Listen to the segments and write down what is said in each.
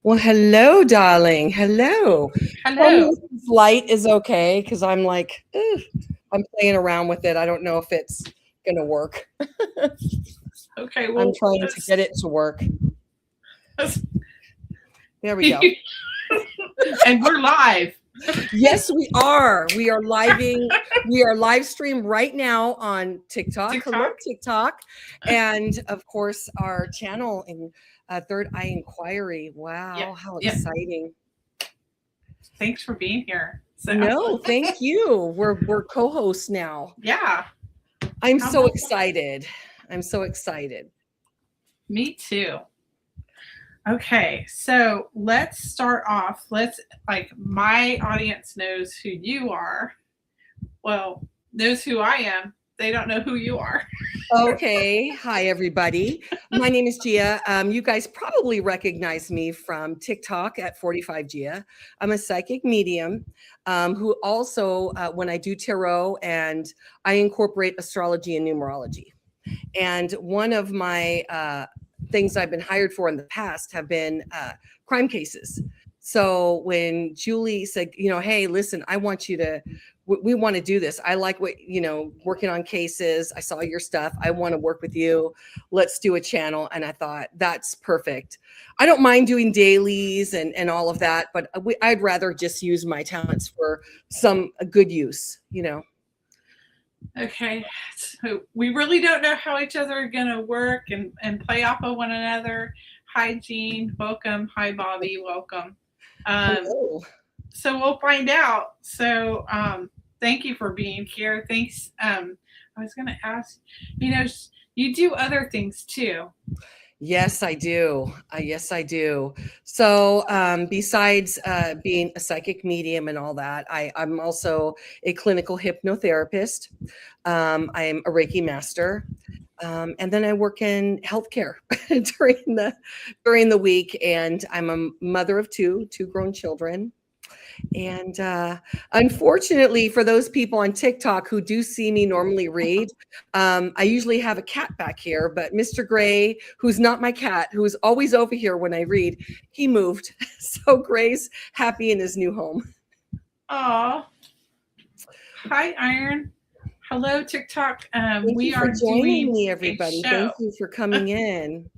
Well, hello, darling. Hello. Tell me Hello. if this light is okay, because I'm like, "Ugh," I'm playing around with it. I don't know if it's gonna work. Okay, I'm well, trying to get it to work. let's- There we go. and we're live. Yes, we are. We are live stream right now on TikTok. Hello, TikTok. TikTok. And of course, our channel in Third Eye Inquiry. Yep. Wow, how Yep. exciting. Thanks for being here. So, No, thank you. We're co-hosts now. yeah. I'm How so about excited. I'm so excited. me too? Okay, so let's start off. My audience knows who you are. Well, knows who I am. They don't know who you are. Okay. Hi, everybody. My name is Gia. You guys probably recognize me from TikTok at 45 Gia. I'm a psychic medium who also, when I do tarot, and I incorporate astrology and numerology. And one of my things I've been hired for in the past have been crime cases. So when Julie said, hey, listen, I want you to, we want to do this. I like what, working on cases. I saw your stuff. I want to work with you. Let's do a channel. And I thought, that's perfect. I don't mind doing dailies and all of that, but I'd rather just use my talents for some good use. Okay, so we really don't know how each other are going to work and play off of one another. Hi, Jean. Welcome. Hi, Bobby. Welcome. Um, Hello. so we'll find out. Thank you for being here. Thanks. I was going to ask, you do other things too. Yes, I do. Yes, I do. So, besides being a psychic medium and all that, I'm also a clinical hypnotherapist. I am a Reiki master, and then I work in healthcare during the week. And I'm a mother of two grown children. And unfortunately, for those people on TikTok who do see me normally read, I usually have a cat back here, but Mr. Gray, who's not my cat, who's always over here when I read, he moved. So Gray's happy in his new home. Aw. Hi, Iron. Hello, TikTok. Thank We you for are joining doing me, a everybody. Thank show. you for coming in.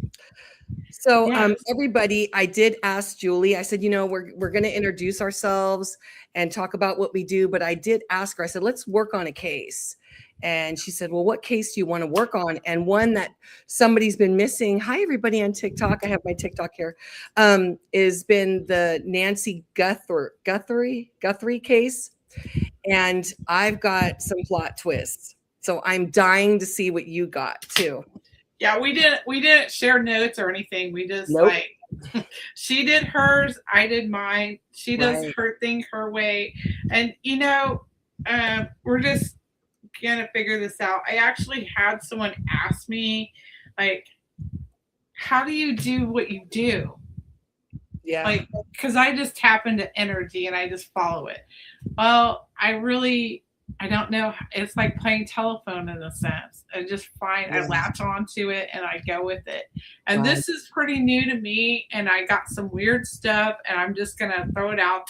So, Yes. everybody, I did ask Julie. I said, we're going to introduce ourselves and talk about what we do. But I did ask her. I said, let's work on a case. And she said, well, what case do you want to work on? And one that somebody's been missing. Hi, everybody on TikTok. I have my TikTok here. Has been the Nancy Guthrie case. And I've got some plot twists. So I'm dying to see what you got too. Yeah, we didn't share notes or anything. We just Nope. like she did hers, I did mine. She does Right. her thing her way, and we're just gonna figure this out. I actually had someone ask me, like, how do you do what you do? Yeah. Like, because I just tap into energy and I just follow it. Well, I don't know. It's like playing telephone in a sense. I just find I Yeah. latch onto it and I go with it. And Right. this is pretty new to me, and I got some weird stuff, and I'm just gonna throw it out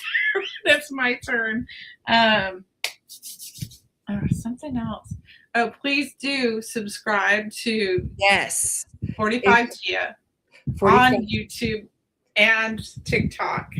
there. It's my turn. Um, Something else. Oh, please do subscribe to Yes. 45 Gia 45. on YouTube and TikTok.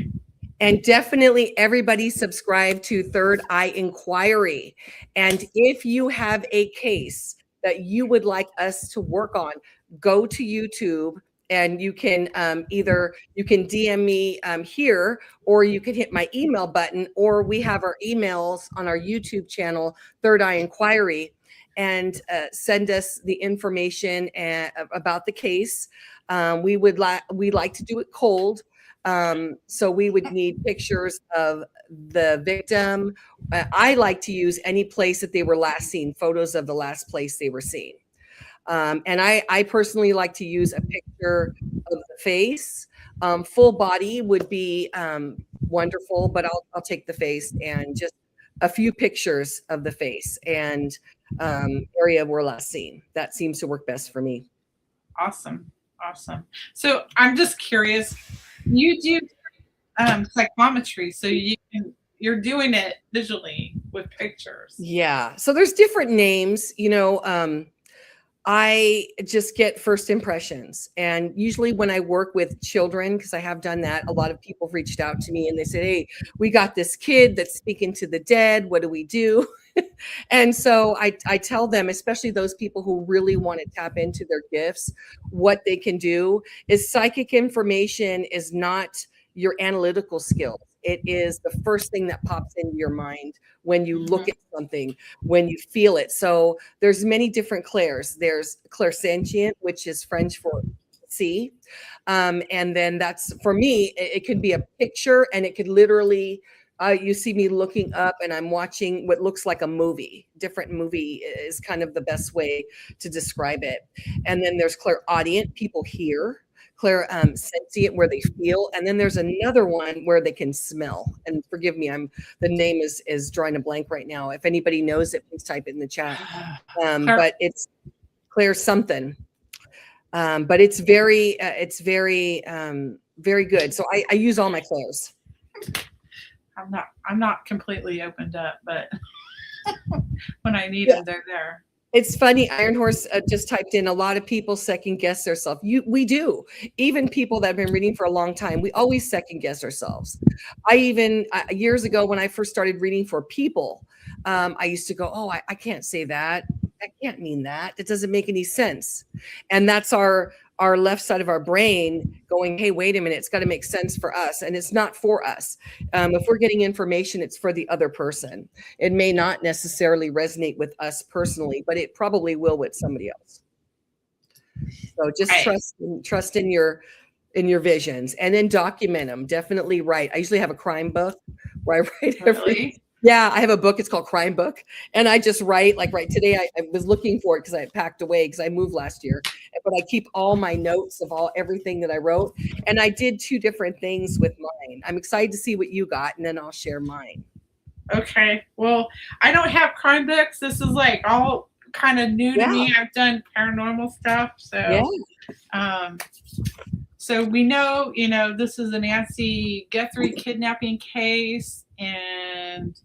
And definitely everybody subscribe to Third Eye Inquiry. And if you have a case that you would like us to work on, go to YouTube and you can either you can DM me here, or you can hit my email button, or we have our emails on our YouTube channel, Third Eye Inquiry, and send us the information about the case. We like to do it cold. So we would need pictures of the victim. I like to use any place that they were last seen, photos of the last place they were seen. And I personally like to use a picture of the face. Full body would be wonderful, but I'll take the face, and just a few pictures of the face and area where last seen. That seems to work best for me. Awesome. Awesome. So I'm just curious. You do psychometry, so you're doing it visually with pictures. Yeah. So there's different names, I just get first impressions. And usually when I work with children, because I have done that, a lot of people have reached out to me and they said, "Hey, we got this kid that's speaking to the dead. What do we do?" And so I tell them, especially those people who really want to tap into their gifts, what they can do is psychic information is not your analytical skills. It is the first thing that pops into your mind when you look at something, when you feel it. So there's many different clairs. There's clairsentient, which is French for see. And then that's for me, it could be a picture and it could literally you see me looking up and I'm watching what looks like a movie. Different movie is kind of the best way to describe it. And then there's clairaudient, people hear. Clairsentient, where they feel, and then there's another one where they can smell. And forgive me, the name is drawing a blank right now. If anybody knows it, please type it in the chat. But it's Claire something. But it's very very good. So I use all my clairs. I'm not completely opened up, but when I need them, they're there. It's funny. Iron Horse just typed in, a lot of people second guess themselves. We do. Even people that have been reading for a long time, we always second guess ourselves. I even years ago when I first started reading for people, I used to go, "Oh, I can't say that. I can't mean that. It doesn't make any sense." And that's our left side of our brain going, "Hey, wait a minute, it's got to make sense for us." And it's not for us. If we're getting information, it's for the other person. It may not necessarily resonate with us personally, but it probably will with somebody else. So just trust in your visions, and then document them. Definitely write. I usually have a crime book where I write everything. Yeah, I have a book. It's called Crime Book. And I just write, like right today, I was looking for it because I had packed away because I moved last year. But I keep all my notes of everything that I wrote. And I did 2 different things with mine. I'm excited to see what you got, and then I'll share mine. Okay. Well, I don't have crime books. This is like all kind of new to me. I've done paranormal stuff. So, so we know, this is a Nancy Guthrie kidnapping case, and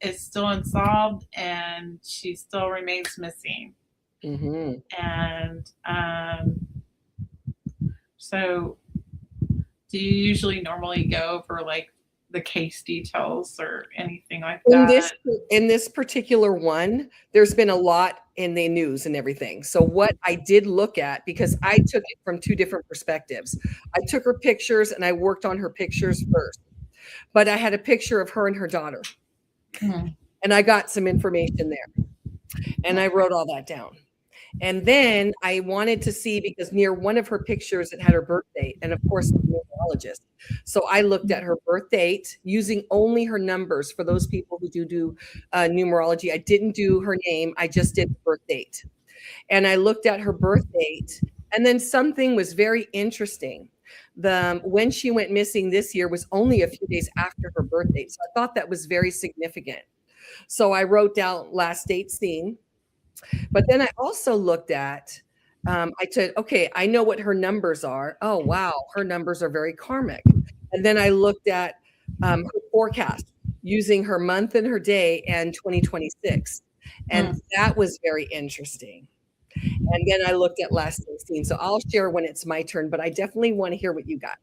it's still unsolved, and she still remains missing. Mm-hmm. And so do you usually normally go over like the case details or anything like that? In this particular one, there's been a lot in the news and everything. So what I did look at, because I took it from 2 different perspectives. I took her pictures and I worked on her pictures first. But I had a picture of her and her daughter. And I got some information there. And I wrote all that down. And then I wanted to see, because near one of her pictures, it had her birth date. And of course, I'm a numerologist. So I looked at her birth date using only her numbers for those people who do numerology. I didn't do her name. I just did birth date. And I looked at her birth date. And then something was very interesting. When she went missing this year was only a few days after her birth date. So I thought that was very significant. So I wrote down last date seen. But then I also looked at, I said, okay, I know what her numbers are. Oh, wow, her numbers are very karmic. And then I looked at her forecast using her month and her day and 2026. And that was very interesting. And then I looked at last 16. So I'll share when it's my turn, but I definitely want to hear what you got.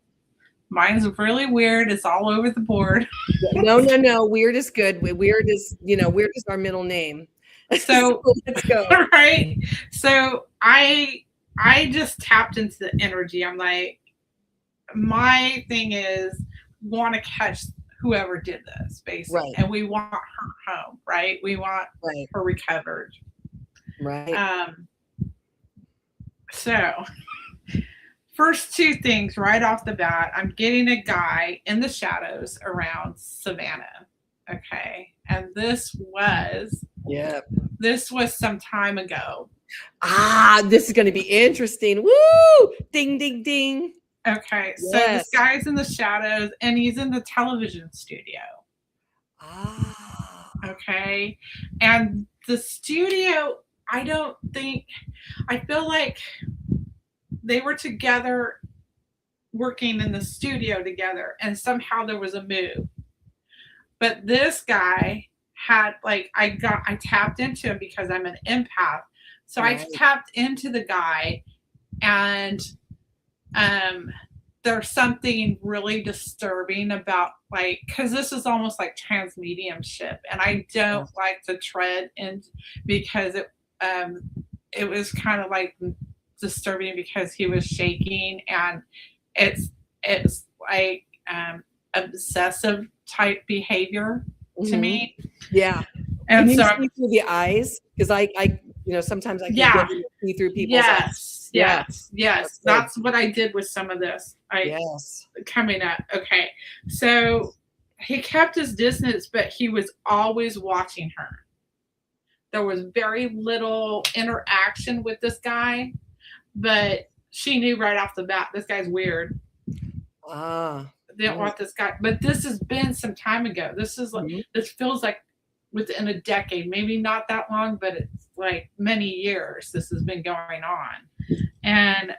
Mine's really weird. It's all over the board. No. Weird is good. Weird is our middle name. So let's go. Right. So I just tapped into the energy. I'm like, my thing is want to catch whoever did this, basically. Right. And we want her home, right? We want her recovered. Right. So first 2 things right off the bat, I'm getting a guy in the shadows around Savannah. Okay. And this was some time ago. This is going to be interesting. Woo! Ding, ding, ding. Okay. So this guy's in the shadows and he's in the television studio. Okay. And the studio, I feel like they were together working in the studio together, and somehow there was a move. But this guy had like I tapped into him because I'm an empath. So I tapped into the guy, and there's something really disturbing about like, because this is almost like transmediumship, and I don't like to tread in because it was kind of like disturbing because he was shaking, and it's like obsessive type behavior to me. Yeah. And can you so see through the eyes? Because I sometimes I can get to see through people's eyes. Yes. That's what I did with some of this. Coming up. Okay. So he kept his distance, but he was always watching her. There was very little interaction with this guy, but she knew right off the bat, this guy's weird. Didn't want this guy, but this has been some time ago. This is like, this feels like within a decade, maybe not that long, but it's like many years this has been going on. And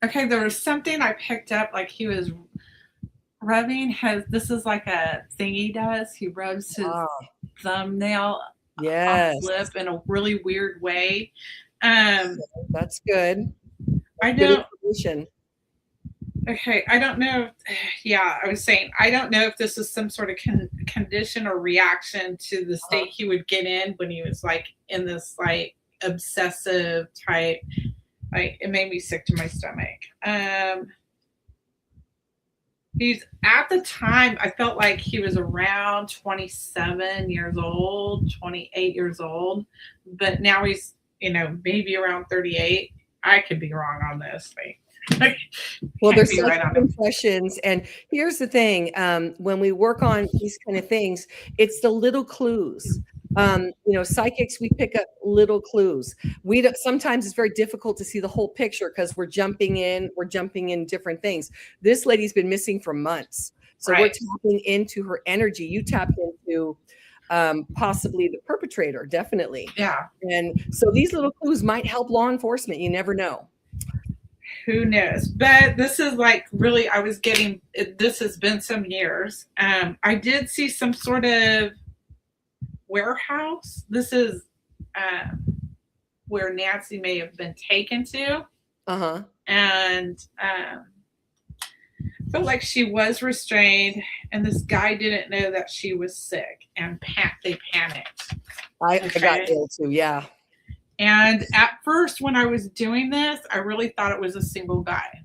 okay, there was something I picked up, like he was rubbing this is like a thing he does. He rubs his thumbnail off lip in a really weird way. That's good. I don't. Okay, I don't know. I was saying, I don't know if this is some sort of condition or reaction to the state he would get in when he was like in this like obsessive type. Like it made me sick to my stomach. He's at the time, I felt like he was around 27 years old, 28 years old, but now he's, maybe around 38. I could be wrong on this. Well, there's such impressions, and here's the thing: when we work on these kind of things, it's the little clues. Psychics, we pick up little clues. Sometimes it's very difficult to see the whole picture because we're jumping in different things. This lady's been missing for months, so we're tapping into her energy. You tapped into possibly the perpetrator, definitely. Yeah. And so these little clues might help law enforcement. You never know. Who knows? But this is like really, this has been some years. I did see some sort of warehouse. This is where Nancy may have been taken to. And felt like she was restrained, and this guy didn't know that she was sick, and they panicked. I got ill too, yeah. And at first, when I was doing this, I really thought it was a single guy,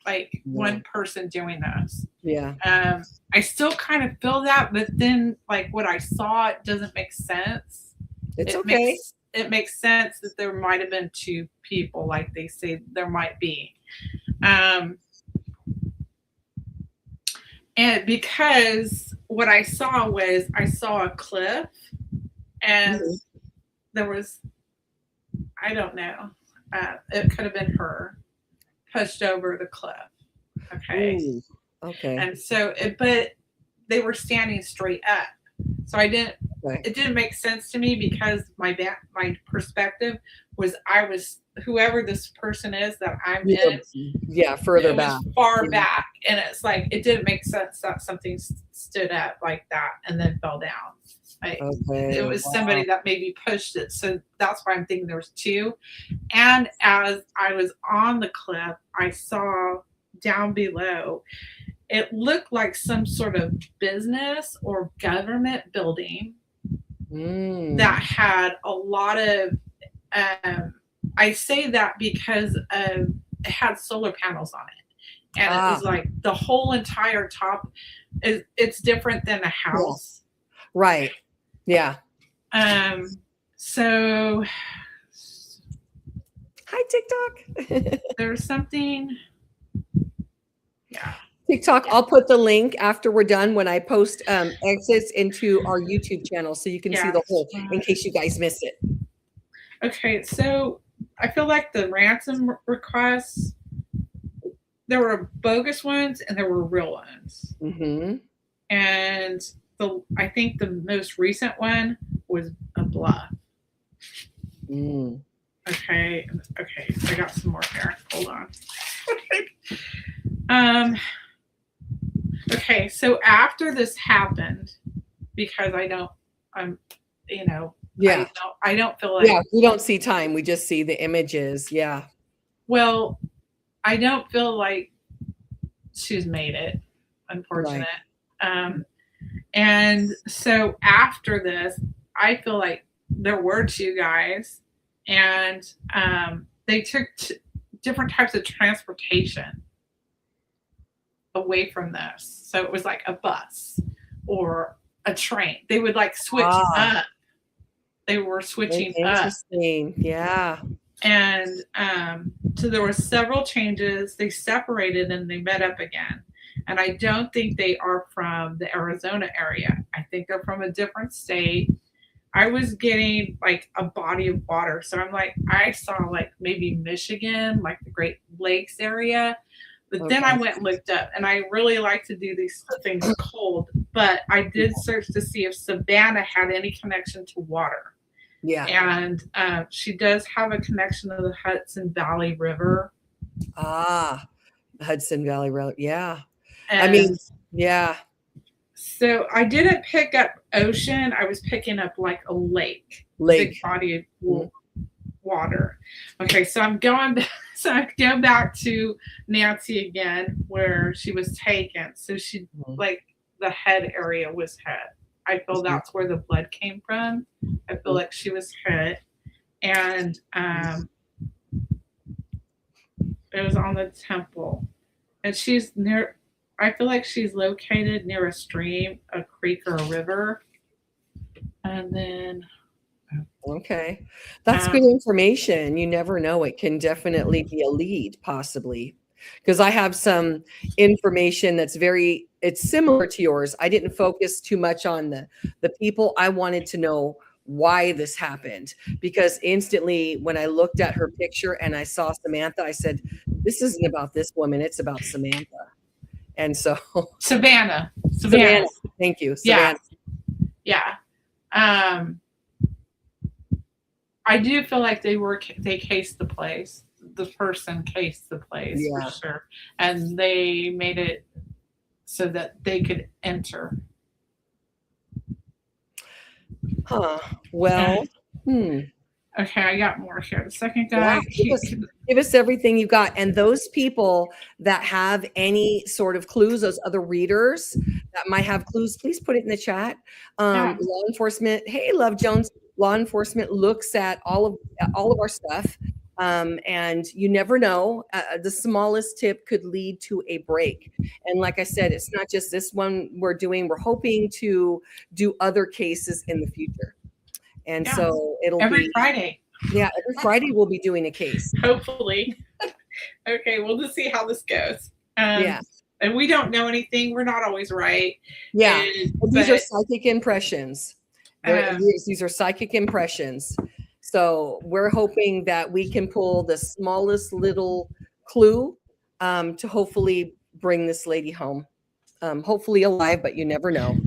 like one person doing this. Yeah. I still kind of feel that, but then, like what I saw, it doesn't make sense. It makes sense that there might have been two people, like they say there might be. And because what I saw a cliff, and there was, I don't know, it could have been her pushed over the cliff. Okay. Ooh, okay. And so, but they were standing straight up. So it didn't make sense to me because my perspective was whoever this person is that I'm in. Yeah, further back. Far back. And it's like, it didn't make sense that something stood up like that and then fell down. It was somebody that maybe pushed it. So that's why I'm thinking there was two. And as I was on the cliff, I saw down below, it looked like some sort of business or government building that had a lot of, I say that because it had solar panels on it. And it was like the whole entire top, it's different than a house. Right. Yeah. So. Hi, TikTok. There's something. Yeah. TikTok, I'll put the link after we're done when I post exits into our YouTube channel so you can see the whole in case you guys miss it. Okay, so I feel like the ransom requests, there were bogus ones and there were real ones. And I think the most recent one was a bluff. Okay, I got some more here. Hold Okay, so after this happened, because I'm, you know, Yeah. I don't feel like, Yeah. We don't see time. We just see the images. Yeah. well, I don't feel like she's made it, unfortunate. Right. And so after this, I feel like there were two guys, and they took different types of transportation away from this. So it was like a bus or a train. They would like switch up. They were switching up. Interesting. Yeah. And so there were several changes. They separated and they met up again. And I don't think they are from the Arizona area. I think they're from a different state. I was getting like a body of water. So I'm like, I saw like maybe Michigan, like the Great Lakes area. But then I went and looked up, and I really like to do these things cold. But I did search to see if Savannah had any connection to water. Yeah. And she does have a connection to the Hudson Valley River. Hudson Valley Road. Yeah. And I mean, yeah. So I didn't pick up ocean. I was picking up like a lake. Big body of water. Okay, so I'm going back. So I go back to Nancy again, where she was taken. So she like the head area was hit. I feel that's where the blood came from. I feel like she was hit, and it was on the temple, and she's near. I feel like she's located near a stream, a creek, or a river, and then. Okay. That's good information. You never know. It can definitely be a lead, possibly. Because I have some information that's it's similar to yours. I didn't focus too much on the people. I wanted to know why this happened. Because instantly, when I looked at her picture and I saw Samantha, I said, this isn't about this woman. It's about Samantha. And so. Savannah. Thank you. Savannah. Yeah. I do feel like they cased the place. The person cased the place for sure, and they made it so that they could enter. Huh. Well. Okay, I got more here. The second guy. Yeah, give us everything you got. And those people that have any sort of clues, those other readers that might have clues, please put it in the chat. Law enforcement. Hey, Love Jones. Law enforcement looks at all of our stuff, and you never know. The smallest tip could lead to a break. And like I said, it's not just this one we're doing. We're hoping to do other cases in the future. And so it'll every Friday. Yeah, every Friday we'll be doing a case. Hopefully. Okay, we'll just see how this goes. And we don't know anything. We're not always right. Yeah, these are psychic impressions. These are psychic impressions. So we're hoping that we can pull the smallest little clue to hopefully bring this lady home. Hopefully alive, but you never know.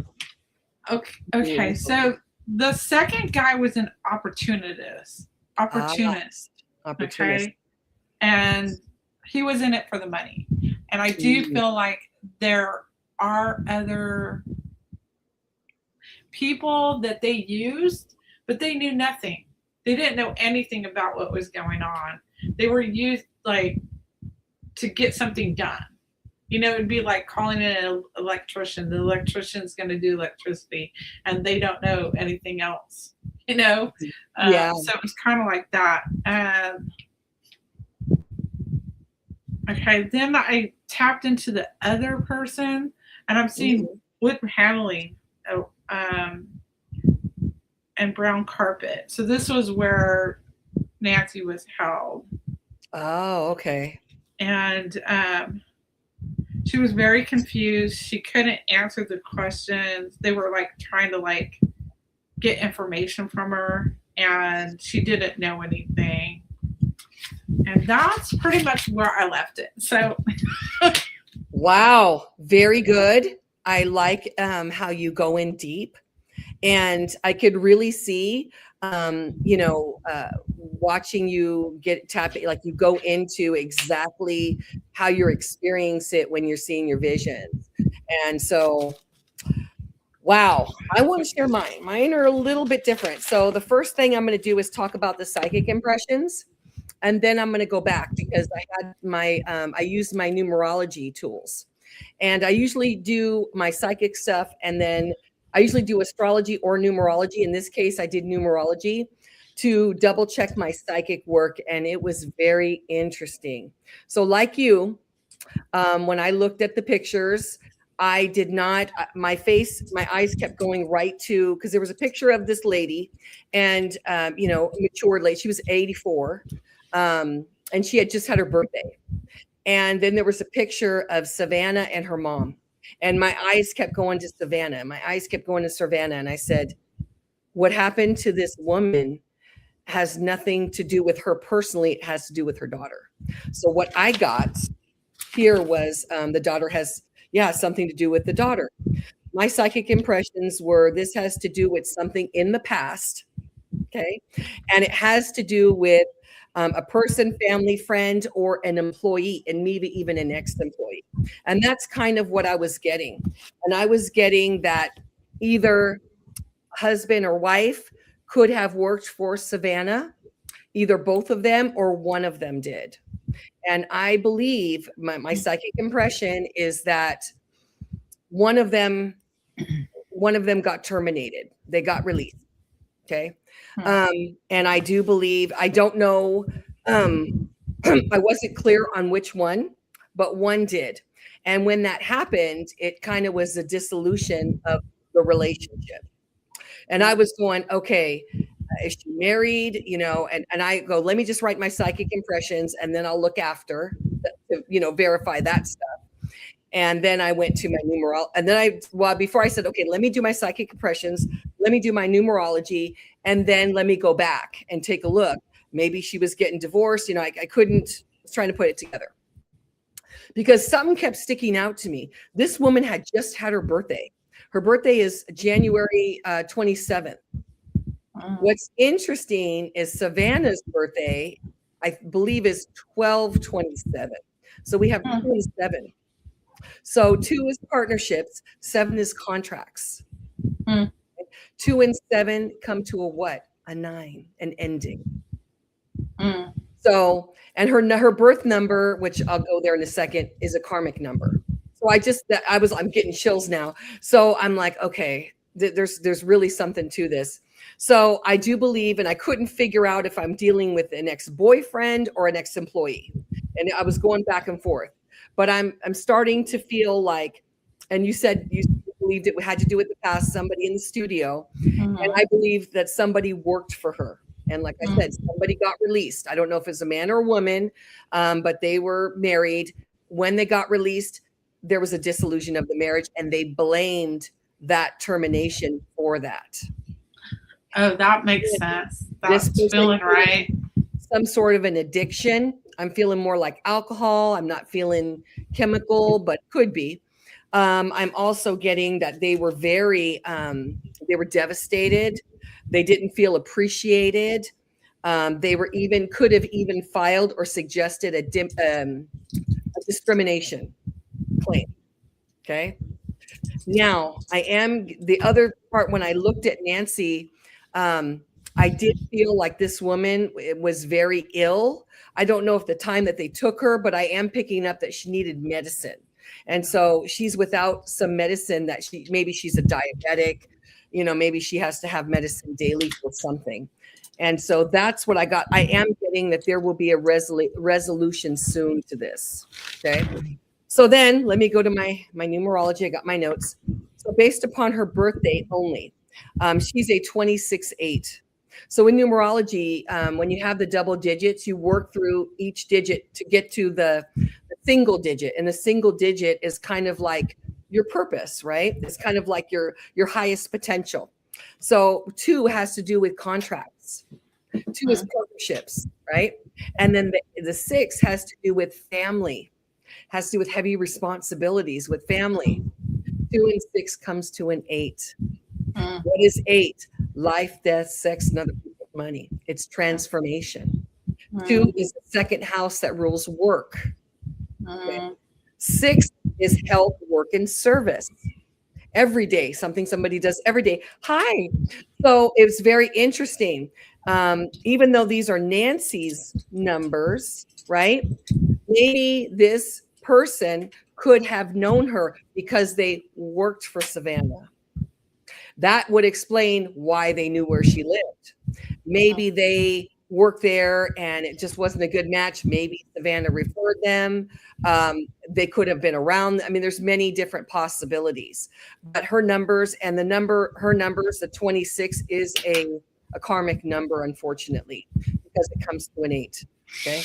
Okay. So the second guy was an opportunist. Okay. And he was in it for the money. And I do feel like there are other people that they used, but they knew nothing. They didn't know anything about what was going on. They were used like to get something done. You know, it'd be like calling in an electrician. The electrician's going to do electricity, and they don't know anything else. You know, so it was kind of like that. Okay, then I tapped into the other person, and I'm seeing wood paneling and brown carpet. So this was where Nancy was held. Oh, okay. And she was very confused. She couldn't answer the questions. They were like trying to like get information from her, and she didn't know anything. And that's pretty much where I left it. So wow, very good. I like how you go in deep, and I could really see watching you get tapped, like you go into exactly how you're experiencing it when you're seeing your visions. And so, wow, I want to share mine. Mine are a little bit different. So the first thing I'm going to do is talk about the psychic impressions. And then I'm going to go back because I used my numerology tools. And I usually do my psychic stuff, and then I usually do astrology or numerology. In this case, I did numerology to double check my psychic work, and it was very interesting. So like you, when I looked at the pictures, I did not, my eyes kept going right to, because there was a picture of this lady and, mature lady. She was 84, and she had just had her birthday. And then there was a picture of Savannah and her mom. And my eyes kept going to Savannah. My eyes kept going to Savannah. And I said, what happened to this woman has nothing to do with her personally. It has to do with her daughter. So what I got here was the daughter has, something to do with the daughter. My psychic impressions were this has to do with something in the past. Okay. And it has to do with a person, family, friend, or an employee, and maybe even an ex-employee. And that's kind of what I was getting. And I was getting that either husband or wife could have worked for Savannah, either both of them or one of them did. And I believe my psychic impression is that one of them got terminated. They got released. Okay. And I do believe, I don't know, I wasn't clear on which one, but one did. And when that happened, it kind of was a dissolution of the relationship. And I was going, okay, is she married? And I go, let me just write my psychic impressions and then I'll look after, verify that stuff. And then I went to my numerology. And then before I said, okay, let me do my psychic impressions, let me do my numerology, and then let me go back and take a look. Maybe she was getting divorced. I was trying to put it together. Because something kept sticking out to me. This woman had just had her birthday. Her birthday is January 27th. What's interesting is Savannah's birthday, I believe, is 12/27. So we have 2 and 7. So 2 is partnerships, 7 is contracts. 2 and 7 come to a what? A 9, an ending. So, and her birth number, which I'll go there in a second, is a karmic number. So I'm getting chills now. So I'm like, okay, there's really something to this. So I do believe, and I couldn't figure out if I'm dealing with an ex-boyfriend or an ex-employee. And I was going back and forth. But I'm starting to feel like, and you said you believed it had to do with the past, somebody in the studio. And I believe that somebody worked for her. And like I said, somebody got released. I don't know if it's a man or a woman, but they were married. When they got released, there was a dissolution of the marriage, and they blamed that termination for that. Oh, that makes sense. That's feeling right. Some sort of an addiction. I'm feeling more like alcohol. I'm not feeling chemical, but could be. I'm also getting that they were they were devastated. They didn't feel appreciated. They could have even filed or suggested a discrimination claim. Okay. Now the other part, when I looked at Nancy, I did feel like this woman was very ill. I don't know if the time that they took her, but I am picking up that she needed medicine. And so she's without some medicine that maybe she's a diabetic, maybe she has to have medicine daily for something. And so that's what I got. I am getting that there will be a resolution soon to this. Okay. So then let me go to my numerology. I got my notes. So based upon her birth date only, she's a 26/8. So in numerology, when you have the double digits, you work through each digit to get to the single digit. And the single digit is kind of like your purpose, right? It's kind of like your highest potential. So 2 has to do with contracts. 2 is partnerships, right? And then the 6 has to do with family, has to do with heavy responsibilities with family. 2 and 6 comes to an 8. What is 8? Life, death, sex, and other people's money. It's transformation. 2 is the second house that rules work. Okay. 6 is health, work, and service. Every day, something somebody does every day. Hi. So it's very interesting. Even though these are Nancy's numbers, right? Maybe this person could have known her because they worked for Savannah. That would explain why they knew where she lived. Maybe they worked there and it just wasn't a good match. Maybe Savannah referred them. They could have been around. I mean, there's many different possibilities. But her numbers and the 26 is a karmic number, unfortunately, because it comes to an 8. Okay.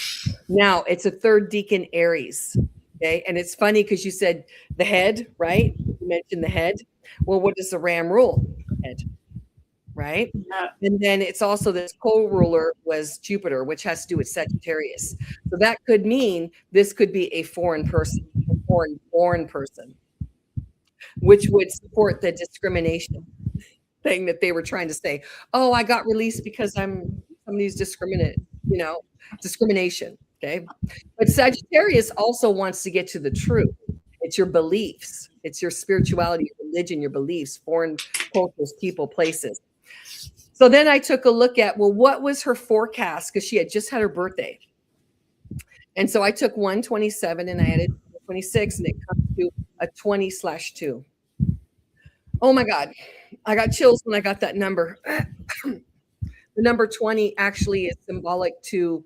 Now it's a 3rd decan Aries. Okay. And it's funny because you said the head, right? You mentioned the head. Well, what does the Ram rule? Head. Right. Yeah. And then it's also this co-ruler was Jupiter, which has to do with Sagittarius. So that could mean this could be a foreign person, a foreign person, which would support the discrimination thing that they were trying to say. Oh, I got released because somebody's discrimination. Okay. But Sagittarius also wants to get to the truth. It's your beliefs. It's your spirituality, your religion, your beliefs, foreign cultures, people, places. So then I took a look at, well, what was her forecast? Because she had just had her birthday. And so I took 127 and I added 26 and it comes to a 20/2. Oh my God. I got chills when I got that number. The number 20 actually is symbolic to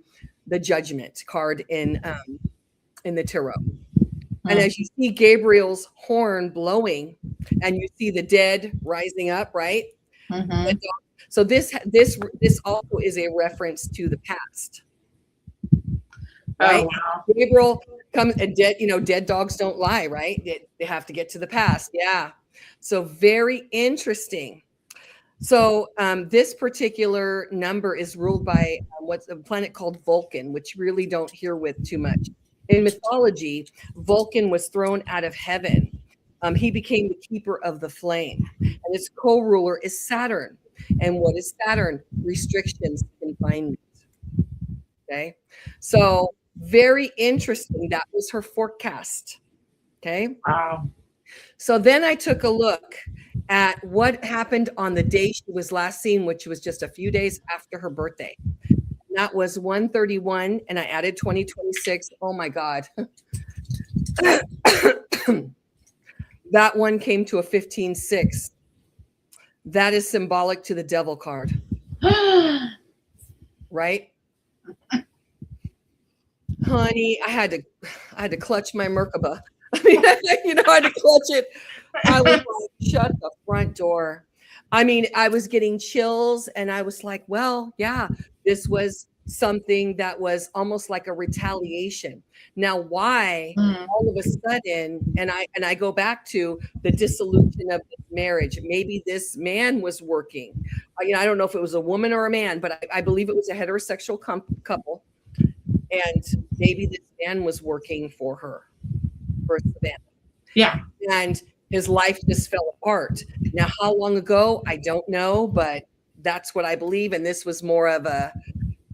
the judgment card in the tarot. And as you see Gabriel's horn blowing and you see the dead rising up, right? Mm-hmm. So this also is a reference to the past. Right? Oh, wow. Gabriel comes and dead dogs don't lie, right? They have to get to the past. Yeah. So very interesting. So this particular number is ruled by what's a planet called Vulcan, which really don't hear with too much. In mythology, Vulcan was thrown out of heaven. He became the keeper of the flame. And his co-ruler is Saturn. And what is Saturn? Restrictions, confinement. Okay. So very interesting. That was her forecast. Okay. Wow. So then I took a look at what happened on the day she was last seen, which was just a few days after her birthday. And that was 131, and I added 2026. Oh my God. That one came to a 15/6. That is symbolic to the devil card. Right? Honey, I had to clutch my Merkaba. I mean, I had to clutch it. I was like, shut the front door. I mean, I was getting chills and I was like, well, yeah, this was something that was almost like a retaliation. Now, why all of a sudden, and I go back to the dissolution of this marriage. Maybe this man was working. I don't know if it was a woman or a man, but I believe it was a heterosexual couple. And maybe this man was working for her, for Savannah. Yeah. And his life just fell apart. Now, how long ago? I don't know, but that's what I believe. And this was more of a,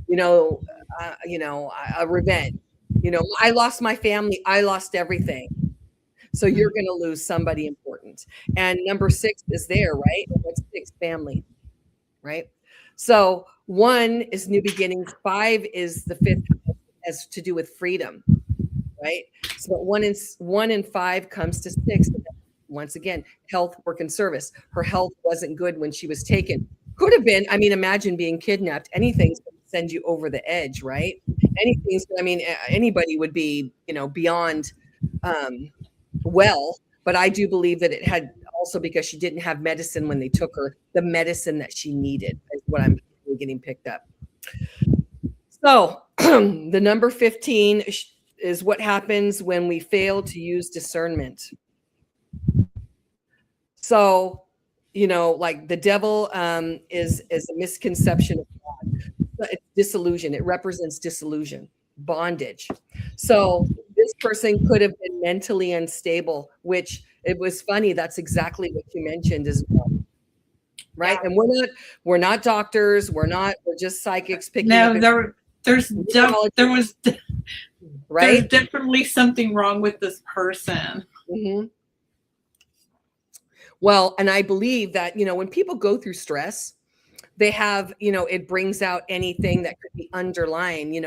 a revenge. I lost my family. I lost everything. So you're going to lose somebody important. And number 6 is there, right? What's 6? Family, right? So 1 is new beginnings. 5 is the 5th house, has to do with freedom, right? So 1 and 5 comes to 6. Once again, health, work, and service. Her health wasn't good when she was taken. Could have been. I mean, imagine being kidnapped. Anything's going to send you over the edge, right? Anybody would be, beyond well. But I do believe that it had also because she didn't have medicine when they took her, the medicine that she needed is what I'm getting picked up. So the number 15 is what happens when we fail to use discernment. So, like the devil is a misconception of God. It's disillusion. It represents disillusion, bondage. So this person could have been mentally unstable, which it was funny. That's exactly what you mentioned as well, right? Yeah. And we're not doctors. We're just psychics picking up. No, there's right. definitely something wrong with this person. Mm-hmm. Well, and I believe that, when people go through stress, they have, it brings out anything that could be underlying,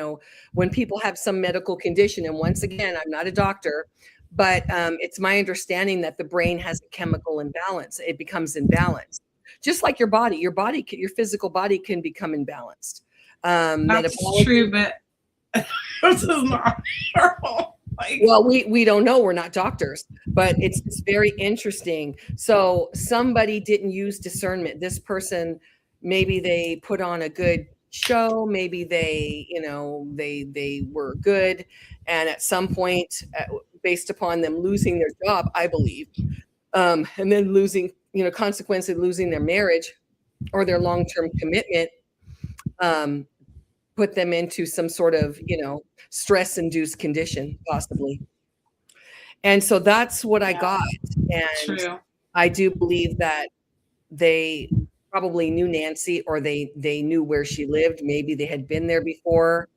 when people have some medical condition. And once again, I'm not a doctor, but it's my understanding that the brain has a chemical imbalance. It becomes imbalanced, just like your body. Your physical body can become imbalanced. That's true, but this is not normal. Well, we don't know. We're not doctors, but it's very interesting. So somebody didn't use discernment. This person, maybe they put on a good show. Maybe they, they were good. And at some point, based upon them losing their job, I believe, and then losing, consequently losing their marriage or their long-term commitment, put them into some sort of, stress-induced condition, possibly. And so that's what I got. And true. I do believe that they probably knew Nancy, or they knew where she lived. Maybe they had been there before.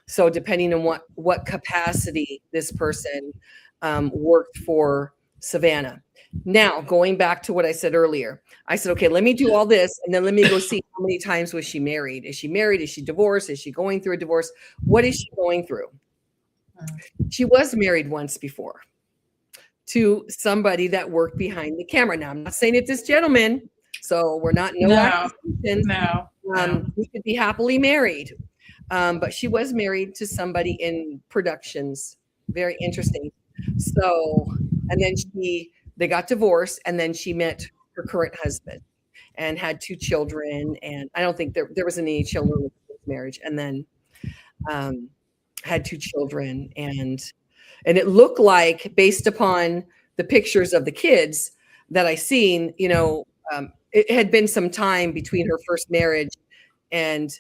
So depending on what capacity this person worked for Savannah. Now, going back to what I said earlier, I said, okay, let me do all this, and then let me go see how many times was she married? Is she married? Is she divorced? Is she going through a divorce? What is she going through? She was married once before to somebody that worked behind the camera. Now, I'm not saying it's this gentleman, so we're not No. We could be happily married, but she was married to somebody in productions. Very interesting. So, and then they got divorced, and then she met her current husband and had 2 children. And I don't think there wasn't any children with this marriage. And then had 2 children, and it looked like, based upon the pictures of the kids that I seen, it had been some time between her first marriage and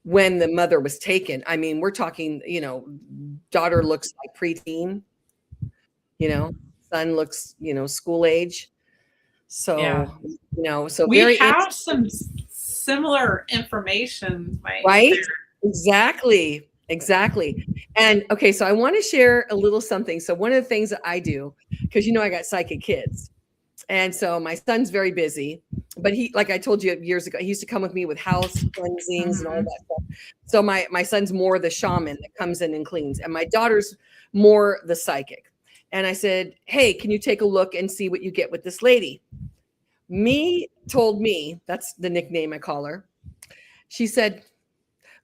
when the mother was taken. I mean, we're talking, daughter looks like preteen, son looks, school age. So, yeah. So we have some similar information, right? Exactly. And okay, so I want to share a little something. So one of the things that I do, because I got psychic kids, and so my son's very busy, but he, like I told you years ago, he used to come with me with house cleansings and all that stuff. So my son's more the shaman that comes in and cleans, and my daughter's more the psychic. And I said, hey, can you take a look and see what you get with this lady? Told me, that's the nickname I call her. She said,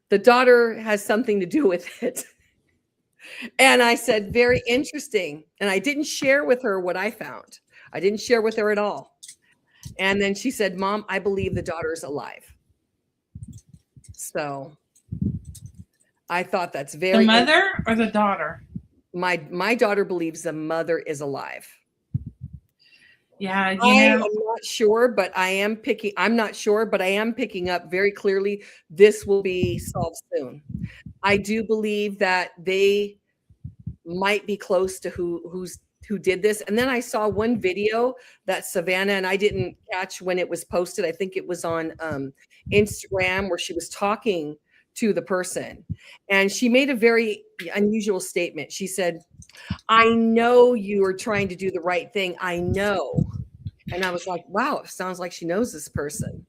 the daughter has something to do with it. And I said, very interesting. And I didn't share with her what I found. I didn't share with her at all. And then she said, Mom, I believe the daughter's alive. So I thought that's very. The mother or the daughter? My daughter believes the mother is alive. Yeah, I'm not sure, but I'm not sure, but I am picking up very clearly this will be solved soon. I do believe that they might be close to who did this. And then I saw one video that Savannah, and I didn't catch when it was posted. I think it was on Instagram, where she was talking to the person, and she made a very unusual statement. She said, I know you are trying to do the right thing. I know. And I was like, wow, it sounds like she knows this person.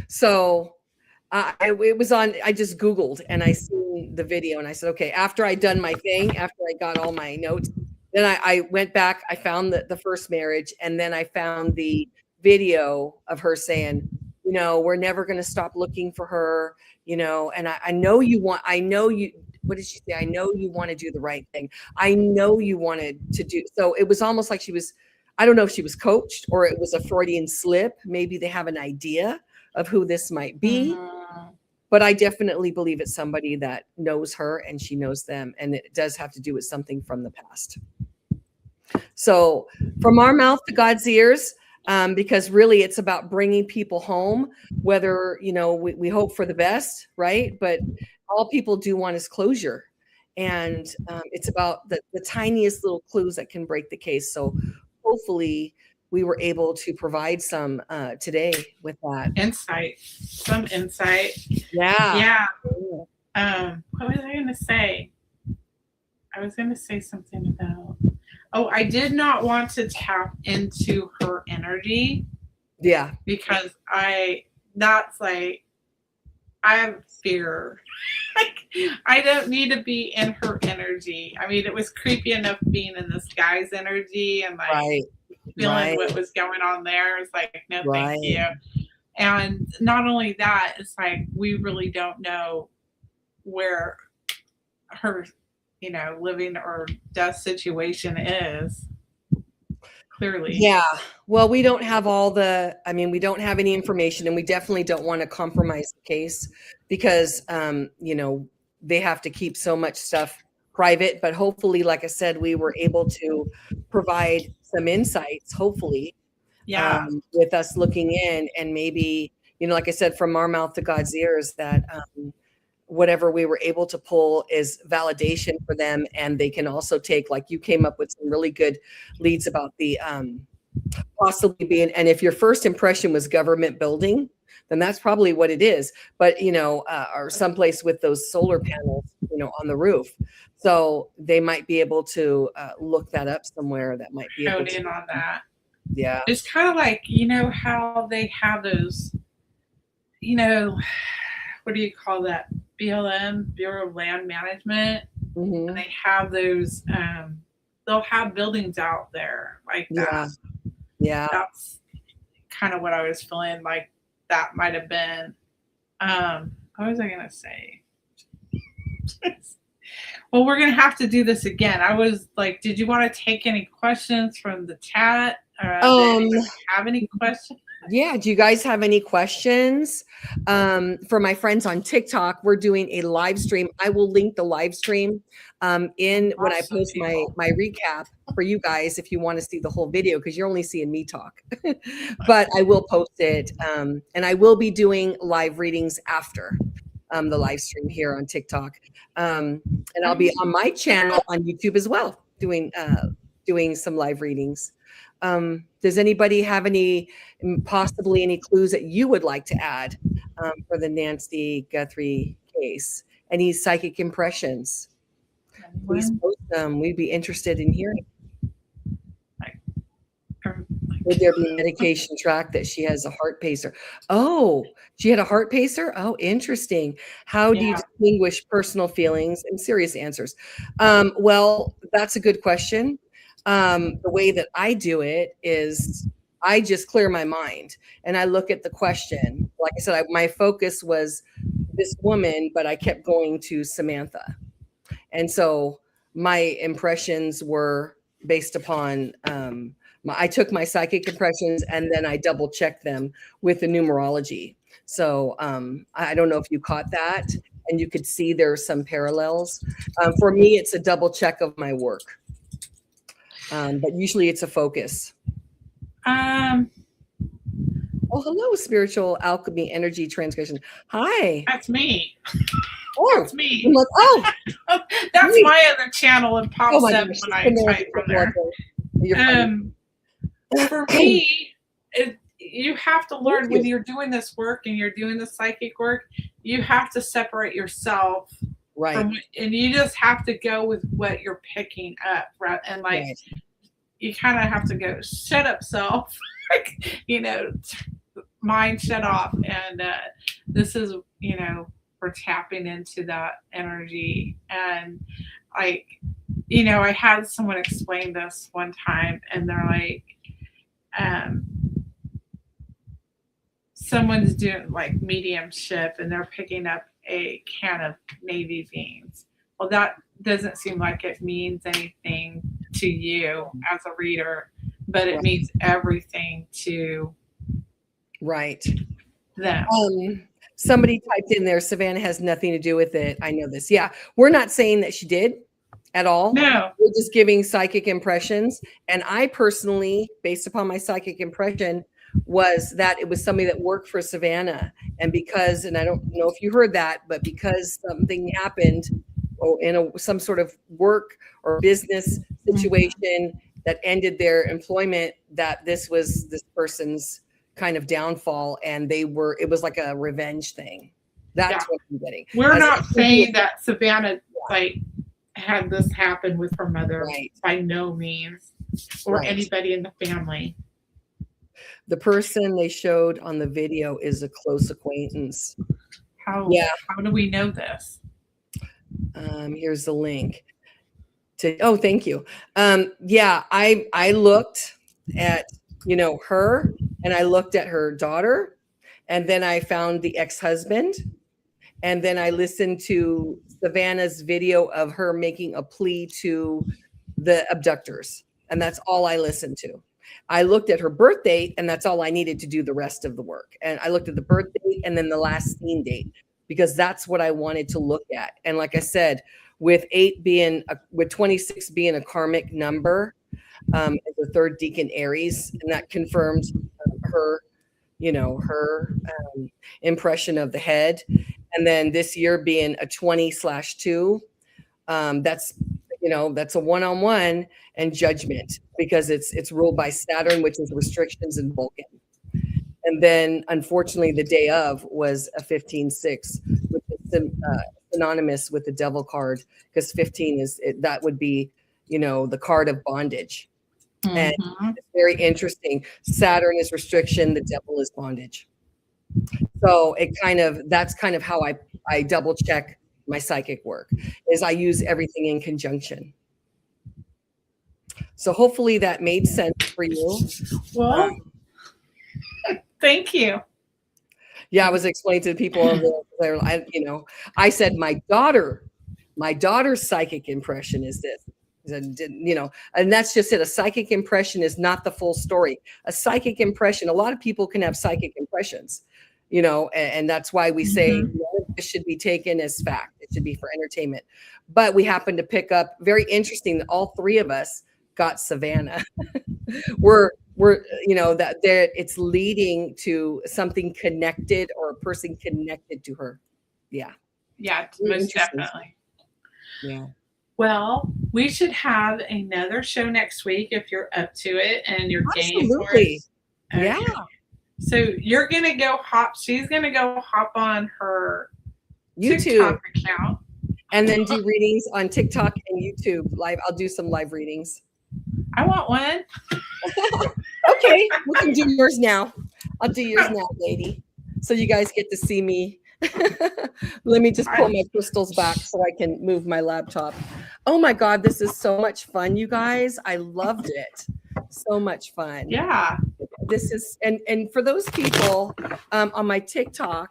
So it was on, I just Googled and I seen the video, and I said, okay, after I done my thing, after I got all my notes, then I went back, I found the first marriage, and then I found the video of her saying, we're never going to stop looking for her, and I know you, what did she say? I know you want to do the right thing. I know you wanted to do. So it was almost like she was, I don't know if she was coached or it was a Freudian slip. Maybe they have an idea of who this might be. But I definitely believe it's somebody that knows her and she knows them. And it does have to do with something from the past. So from our mouth to God's ears, because really it's about bringing people home, whether, we hope for the best, right? But all people do want is closure. And it's about the tiniest little clues that can break the case. So hopefully we were able to provide some today with that. Some insight. Yeah. What was I going to say? I was going to say something about, I did not want to tap into her energy. Yeah. Because that's like, I have fear. Like, I don't need to be in her energy. I mean, it was creepy enough being in this guy's energy and like feeling what was going on there. It's like, no, thank you. And not only that, it's like we really don't know where her, living or death situation is. Clearly. Yeah. Well, we don't have we don't have any information, and we definitely don't want to compromise the case because, they have to keep so much stuff private. But hopefully, like I said, we were able to provide some insights, hopefully, with us looking in, and maybe, like I said, from our mouth to God's ears, that whatever we were able to pull is validation for them. And they can also take, like you came up with some really good leads about the possibly being, and if your first impression was government building, then that's probably what it is. But, or someplace with those solar panels, on the roof. So they might be able to look that up somewhere that might be able to in on that. Yeah. It's kind of like, how they have those, what do you call that? BLM, Bureau of Land Management. Mm-hmm. And they have those, they'll have buildings out there like that. Yeah. That's kind of what I was feeling like that might have been. What was I going to say? Well, we're going to have to do this again. I was like, did you want to take any questions from the chat? Have any questions? Yeah. Do you guys have any questions? For my friends on TikTok, we're doing a live stream. I will link the live stream when I post my recap for you guys if you want to see the whole video, because you're only seeing me talk. But I will post it. And I will be doing live readings after the live stream here on TikTok. And I'll be on my channel on YouTube as well, doing some live readings. Does anybody have possibly any clues that you would like to add for the Nancy Guthrie case? Any psychic impressions? Please post them. We'd be interested in hearing. Would there be medication track that she has a heart pacer? Oh, she had a heart pacer? Oh, interesting. How do you distinguish personal feelings and serious answers? Well, that's a good question. The way that I do it is I just clear my mind and I look at the question. Like I said, my focus was this woman, but I kept going to Samantha. And so my impressions were based upon, I took my psychic impressions and then I double checked them with the numerology. So I don't know if you caught that and you could see there are some parallels. For me, it's a double check of my work. But usually it's a focus. Oh, hello, spiritual alchemy, energy transgression. Hi. That's me. Oh, that's me. Like, that's me. My other channel and pops up when I type from there. For me, you have to learn when you're doing this work and you're doing the psychic work, you have to separate yourself. Right. And you just have to go with what you're picking up. Right. And you kind of have to go, shut up, self. Mind shut off. And this is, we're tapping into that energy. And I had someone explain this one time and they're like, someone's doing like mediumship and they're picking up a can of navy beans. Well, that doesn't seem like it means anything to you as a reader, but it means everything to them. Somebody typed in there, Savannah has nothing to do with it. I know this. Yeah, we're not saying that she did at all. No. We're just giving psychic impressions. And I personally, based upon my psychic impression, was that it was somebody that worked for Savannah. And because, and I don't know if you heard that, but because something happened in some sort of work or business situation, that ended their employment, that this was this person's kind of downfall, and it was like a revenge thing. That's what I'm getting. We're not saying that Savannah like had this happen with her mother, by no means, or anybody in the family. The person they showed on the video is a close acquaintance. How do we know this? Here's the link. Oh, thank you. I looked at, her, and I looked at her daughter, and then I found the ex-husband, and then I listened to Savannah's video of her making a plea to the abductors, and that's all I listened to. I looked at her birth date, and that's all I needed to do the rest of the work. And I looked at the birth date and then the last seen date, because that's what I wanted to look at. And like I said, with 26 being a karmic number, as the third deacon Aries, and that confirmed her, her impression of the head. And then this year being a 20/2, that's a one-on-one and judgment, because it's ruled by Saturn, which is restrictions, and Vulcan. And then unfortunately the day of was a 15/6, which is synonymous with the devil card, because 15 that would be, the card of bondage. Mm-hmm. And it's very interesting. Saturn is restriction, the devil is bondage. So that's kind of how I double check my psychic work, is I use everything in conjunction. So hopefully that made sense for you. Well, thank you. Yeah, I was explaining to people, I said my daughter's psychic impression is this. And that's just it. A psychic impression is not the full story. A psychic impression, a lot of people can have psychic impressions, and that's why we say this should be taken as fact. It should be for entertainment. But we happen to pick up, very interesting, that all three of us got Savannah. we're that it's leading to something connected, or a person connected to her. Yeah, most definitely. Yeah. Well, we should have another show next week if you're up to it and you're game for it. Okay. Yeah. So you're gonna go she's gonna go hop on her YouTube TikTok account, and then do readings on TikTok and YouTube live. I'll do some live readings. I want one. Okay, we can do yours now. I'll do yours now, lady. So you guys get to see me. Let me just pull my crystals back so I can move my laptop. Oh my God, this is so much fun, you guys. I loved it. So much fun. Yeah. This is, and for those people on my TikTok,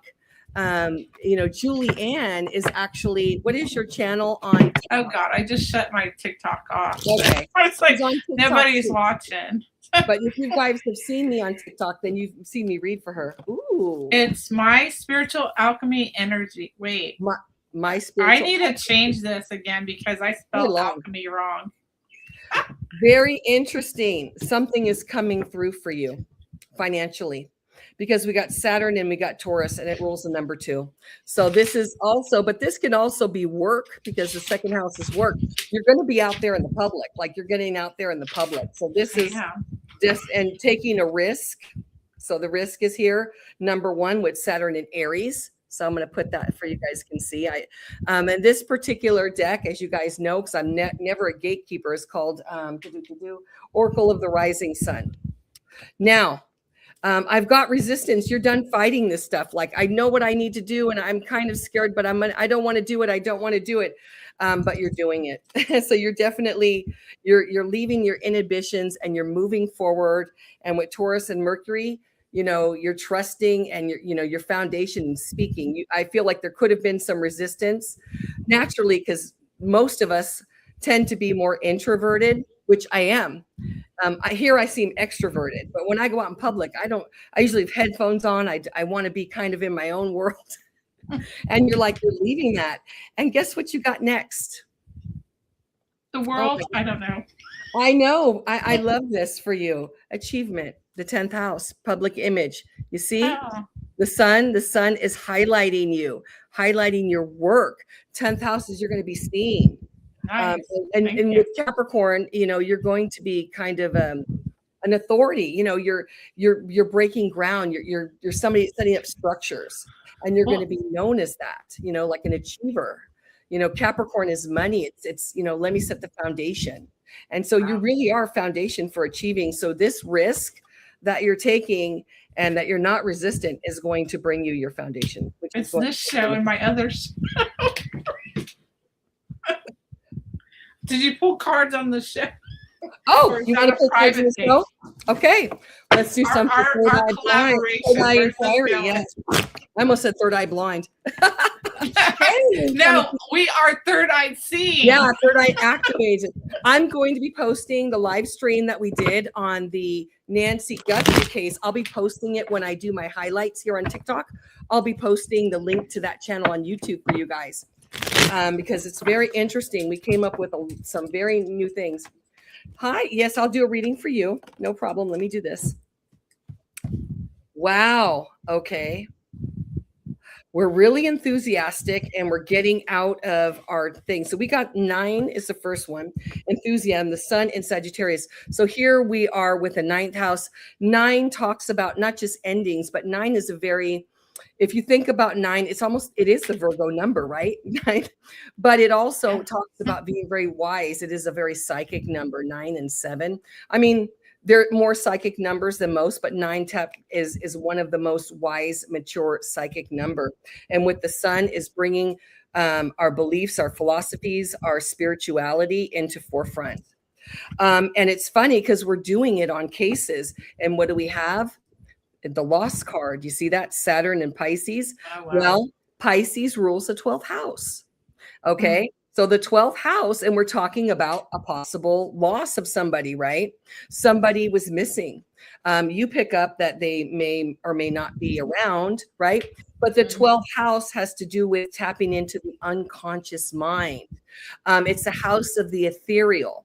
Julie Ann is actually, what is your channel on TikTok? Oh God, I just shut my TikTok off. Okay. It's like nobody's watching. But if you guys have seen me on TikTok, then you've seen me read for her. Ooh. It's My Spiritual Alchemy Energy. Wait. My Spiritual I need to change this again because I spelled alchemy wrong. Very interesting. Something is coming through for you financially, because we got Saturn and we got Taurus, and it rules the number 2. So this is also, but this can also be work, because the second house is work. You're going to be out there in the public, like you're getting out there in the public. So this is this, and taking a risk. So the risk is here, number 1, with Saturn and Aries. So I'm going to put that for you guys can see. And this particular deck, as you guys know, because I'm never a gatekeeper, is called Oracle of the Rising Sun. Now, I've got resistance. You're done fighting this stuff. Like, I know what I need to do, and I'm kind of scared, but I don't want to do it. I don't want to do it. But you're doing it. So you're definitely, you're leaving your inhibitions and you're moving forward. And with Taurus and Mercury, you're trusting, and your foundation speaking. I feel like there could have been some resistance naturally, because most of us tend to be more introverted, which I am. I seem extroverted, but when I go out in public, I usually have headphones on. I want to be kind of in my own world. And you're leaving that. And guess what you got next? The world. I don't know. I know. I love this for you. Achievement, the 10th house, public image. You see, the sun is highlighting you, highlighting your work. 10th house is you're going to be seen. Nice. And Thank you. with Capricorn, you're going to be kind of an authority. You're breaking ground. You're somebody setting up structures, and you're going to be known as that. Like an achiever. Capricorn is money. It's let me set the foundation, and so you really are foundation for achieving. So this risk that you're taking and that you're not resistant is going to bring you your foundation. Which it's this show and my other show. Did you pull cards on the show? Oh, you want to pull cards in the show? Okay, let's do something. Our collaboration. Third eye inquiry. Yes, I almost said third eye blind. No, we are third eye seeing. Yeah, third eye activated. I'm going to be posting the live stream that we did on the Nancy Guthrie case. I'll be posting it when I do my highlights here on TikTok. I'll be posting the link to that channel on YouTube for you guys because it's very interesting. We came up with some very new things. Hi, yes, I'll do a reading for you. No problem. Let me do this. Wow. Okay. We're really enthusiastic and we're getting out of our thing. So we got 9 is the first one. Enthusiasm, the sun in Sagittarius. So here we are with the 9th house. 9 talks about not just endings, but 9 is a very, if you think about 9, it is the Virgo number, right? But it also talks about being very wise. It is a very psychic number, 9 and 7. I mean, there are more psychic numbers than most, but 9 is one of the most wise, mature psychic number. And with the sun is bringing our beliefs, our philosophies, our spirituality into forefront. And it's funny because we're doing it on cases. And what do we have? The Lost card. You see that? Saturn and Pisces. Oh, wow. Well, Pisces rules the 12th house. Okay. Mm-hmm. So the 12th house, and we're talking about a possible loss of somebody, right? Somebody was missing. You pick up that they may or may not be around, right? But the 12th house has to do with tapping into the unconscious mind. It's the house of the ethereal.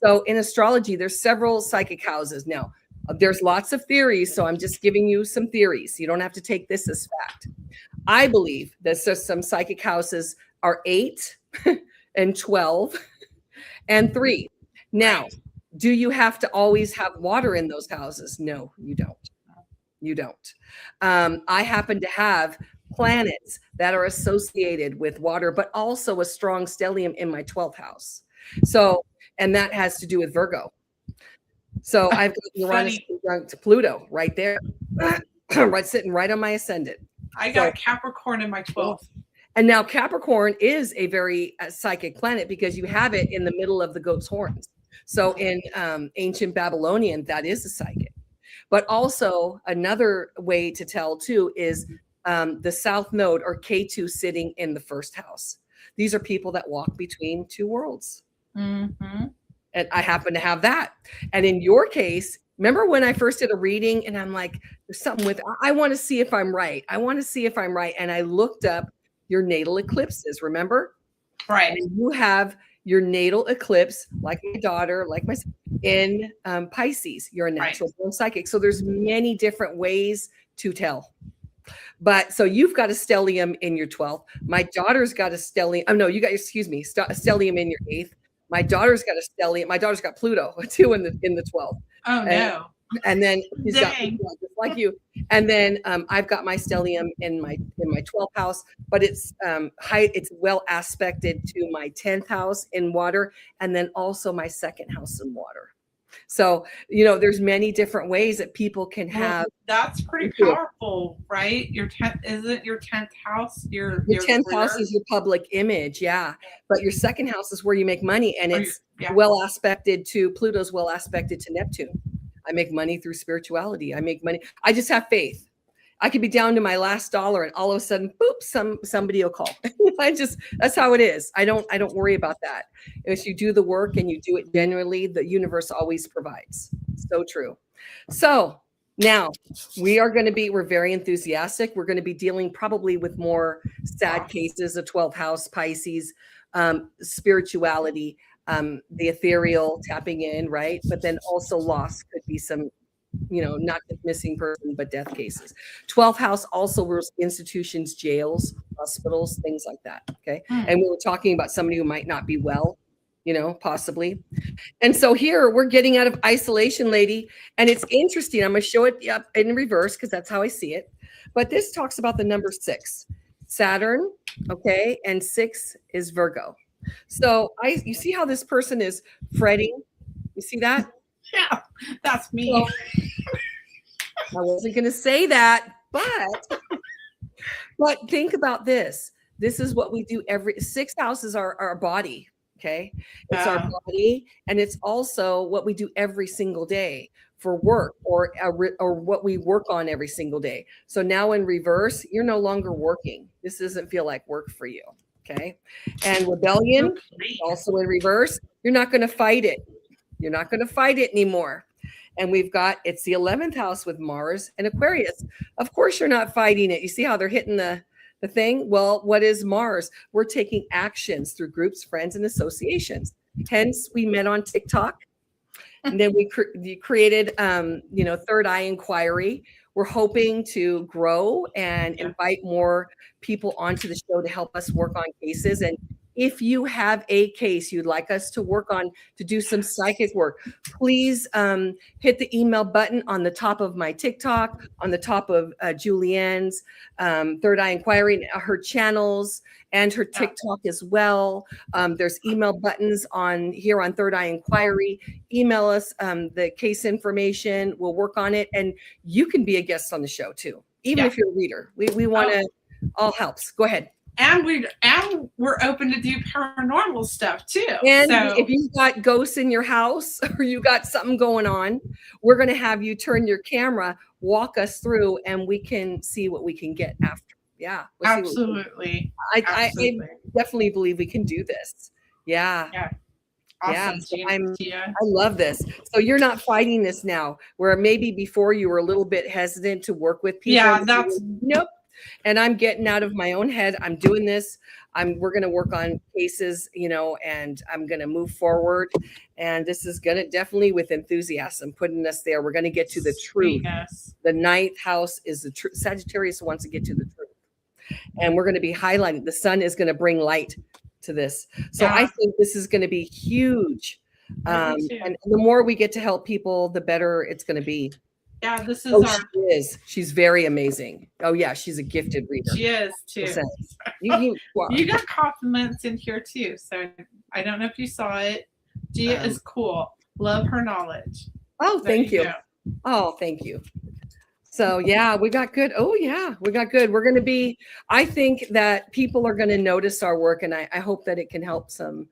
So in astrology, there's several psychic houses. Now, there's lots of theories, so I'm just giving you some theories. You don't have to take this as fact. I believe that some psychic houses are 8 and 12 and 3. Now, do you have to always have water in those houses? No, you don't. You don't. I happen to have planets that are associated with water, but also a strong stellium in my 12th house. So, and that has to do with Virgo. So I've got Uranus to Pluto right there, right sitting right on my ascendant. I got Capricorn in my 12th. And now Capricorn is a very psychic planet because you have it in the middle of the goat's horns. So in ancient Babylonian, that is a psychic. But also another way to tell too is the South Node or K2 sitting in the first house. These are people that walk between two worlds. Mm-hmm. And I happen to have that. And in your case, remember when I first did a reading and I'm like, there's something with, I want to see if I'm right. I want to see if I'm right. And I looked up your natal eclipses, remember? Right. And you have your natal eclipse, like my daughter, like myself, in Pisces. You're a natural born psychic. So there's many different ways to tell. But so you've got a stellium in your 12th. My daughter's got a stellium. Oh, no, you got, stellium in your 8th. My daughter's got a stellium. My daughter's got Pluto too in the 12th. Oh, no. And then she's got Pluto, just like you. And then I've got my stellium in my 12th house, but it's it's well aspected to my 10th house in water, and then also my 2nd house in water. So there's many different ways that people can have. That's pretty powerful, right? Your 10th isn't your 10th house. Your 10th house is your public image, yeah. But your 2nd house is where you make money, and it's well aspected to Pluto's well aspected to Neptune. I make money through spirituality. I make money. I just have faith. I could be down to my last dollar, and all of a sudden, boop, somebody will call. That's how it is. I don't worry about that. If you do the work and you do it genuinely, the universe always provides. So true. So now we're very enthusiastic. We're going to be dealing probably with more sad cases of 12th house, Pisces, spirituality, the ethereal tapping in, right? But then also loss could be some, not just missing person, but death cases. 12th house also rules institutions, jails, hospitals, things like that. Okay. And we were talking about somebody who might not be well. possibly. And so here we're getting out of isolation, lady. And it's interesting. I'm going to show it up in reverse because that's how I see it. But this talks about the number 6, Saturn, okay? And 6 is Virgo. So you see how this person is fretting? You see that? Yeah, that's me. So, I wasn't going to say that, but think about this. This is what we do 6 houses are our body. Okay. It's our body. And it's also what we do every single day for work or what we work on every single day. So now in reverse, you're no longer working. This doesn't feel like work for you. Okay. And rebellion, also in reverse, you're not going to fight it. You're not going to fight it anymore. And it's the 11th house with Mars and Aquarius. Of course, you're not fighting it. You see how they're hitting the thing? Well, what is Mars? We're taking actions through groups, friends, and associations. Hence, we met on TikTok. And then we created, Third Eye Inquiry. We're hoping to grow and invite more people onto the show to help us work on cases. And if you have a case you'd like us to work on, to do some psychic work, please hit the email button on the top of my TikTok, on the top of Julianne's Third Eye Inquiry, her channels, and her TikTok as well. There's email buttons here on Third Eye Inquiry. Email us the case information. We'll work on it. And you can be a guest on the show too, even if you're a reader. We want to, all helps. Go ahead. And we're open to do paranormal stuff too. And if you've got ghosts in your house or you got something going on, we're going to have you turn your camera, walk us through, and we can see what we can get after. Yeah, absolutely. I definitely believe we can do this. Yeah. Yeah. Awesome. So I love this. So you're not fighting this now, where maybe before you were a little bit hesitant to work with people. Yeah, nope. And I'm getting out of my own head. I'm doing this. We're going to work on cases, and I'm going to move forward. And this is going to definitely, with enthusiasm, putting us there. We're going to get to the truth. The 9th house is the truth. Sagittarius wants to get to the truth. And we're going to be highlighting. The sun is going to bring light to this. So I think this is going to be huge. And the more we get to help people, the better it's going to be. Yeah, this is She's very amazing. Oh yeah, she's a gifted reader. She is too. You got compliments in here too. So I don't know if you saw it. Gia is cool. Love her knowledge. Oh, thank you. Oh, thank you. So yeah, we got good. Oh yeah, we got good. We're going to be, I think that people are going to notice our work, and I hope that it can help some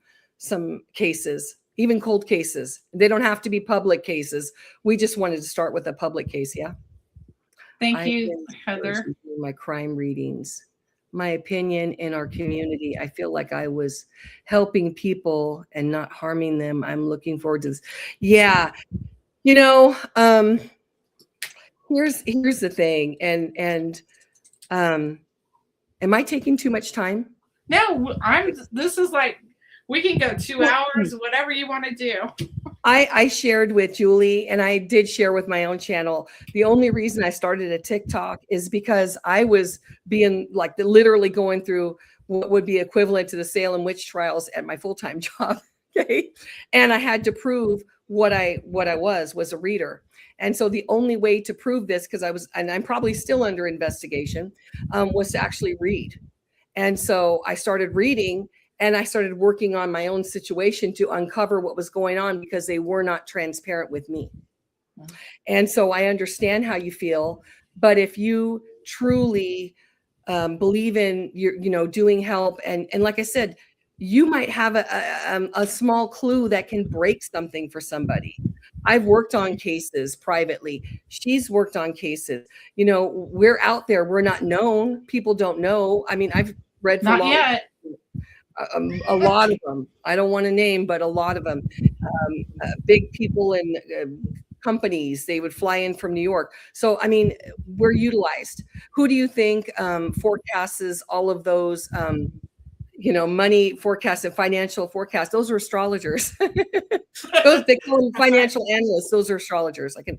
cases. Even cold cases. They don't have to be public cases. We just wanted to start with a public case. Yeah. Thank you, Heather. My crime readings, my opinion in our community. I feel like I was helping people and not harming them. I'm looking forward to this. Yeah. Here's the thing. And am I taking too much time? No, this is like, we can go 2 hours, whatever you want to do. I shared with Julie, and I did share with my own channel. The only reason I started a TikTok is because I was being literally going through what would be equivalent to the Salem witch trials at my full-time job. Okay. And I had to prove what I was a reader. And so the only way to prove this, and I'm probably still under investigation, was to actually read. And so I started reading. And I started working on my own situation to uncover what was going on because they were not transparent with me. And so I understand how you feel. But if you truly believe in your, doing help, and like I said, you might have a small clue that can break something for somebody. I've worked on cases privately. She's worked on cases. We're out there. We're not known. People don't know. I mean, I've read for not yet. A lot of them. I don't want to name, but a lot of them. Big people in companies, they would fly in from New York. So, I mean, we're utilized. Who do you think forecasts all of those, money forecasts and financial forecasts? Those are astrologers. They call them financial analysts. Those are astrologers. The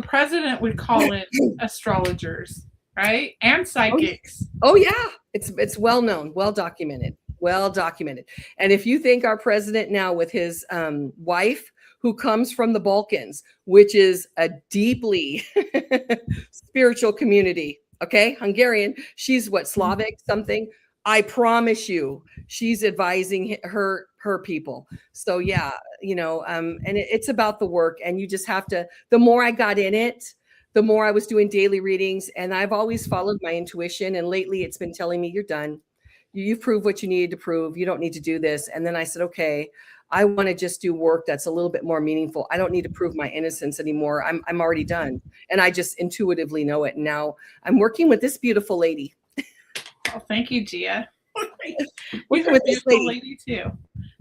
president would call it astrologers. Right? And psychics. Oh yeah. It's well known, well documented. Well documented. And if you think our president now with his wife, who comes from the Balkans, which is a deeply spiritual community, okay, Hungarian, she's what, Slavic something? I promise you, she's advising her people. So yeah, and it's about the work, and you just have to. The more I got in it, the more I was doing daily readings, and I've always followed my intuition. And lately, it's been telling me, "You're done. You've proved what you needed to prove. You don't need to do this." And then I said, "Okay, I want to just do work that's a little bit more meaningful. I don't need to prove my innocence anymore. I'm already done, and I just intuitively know it. And now I'm working with this beautiful lady." Oh, thank you, Gia. Working with this lady too.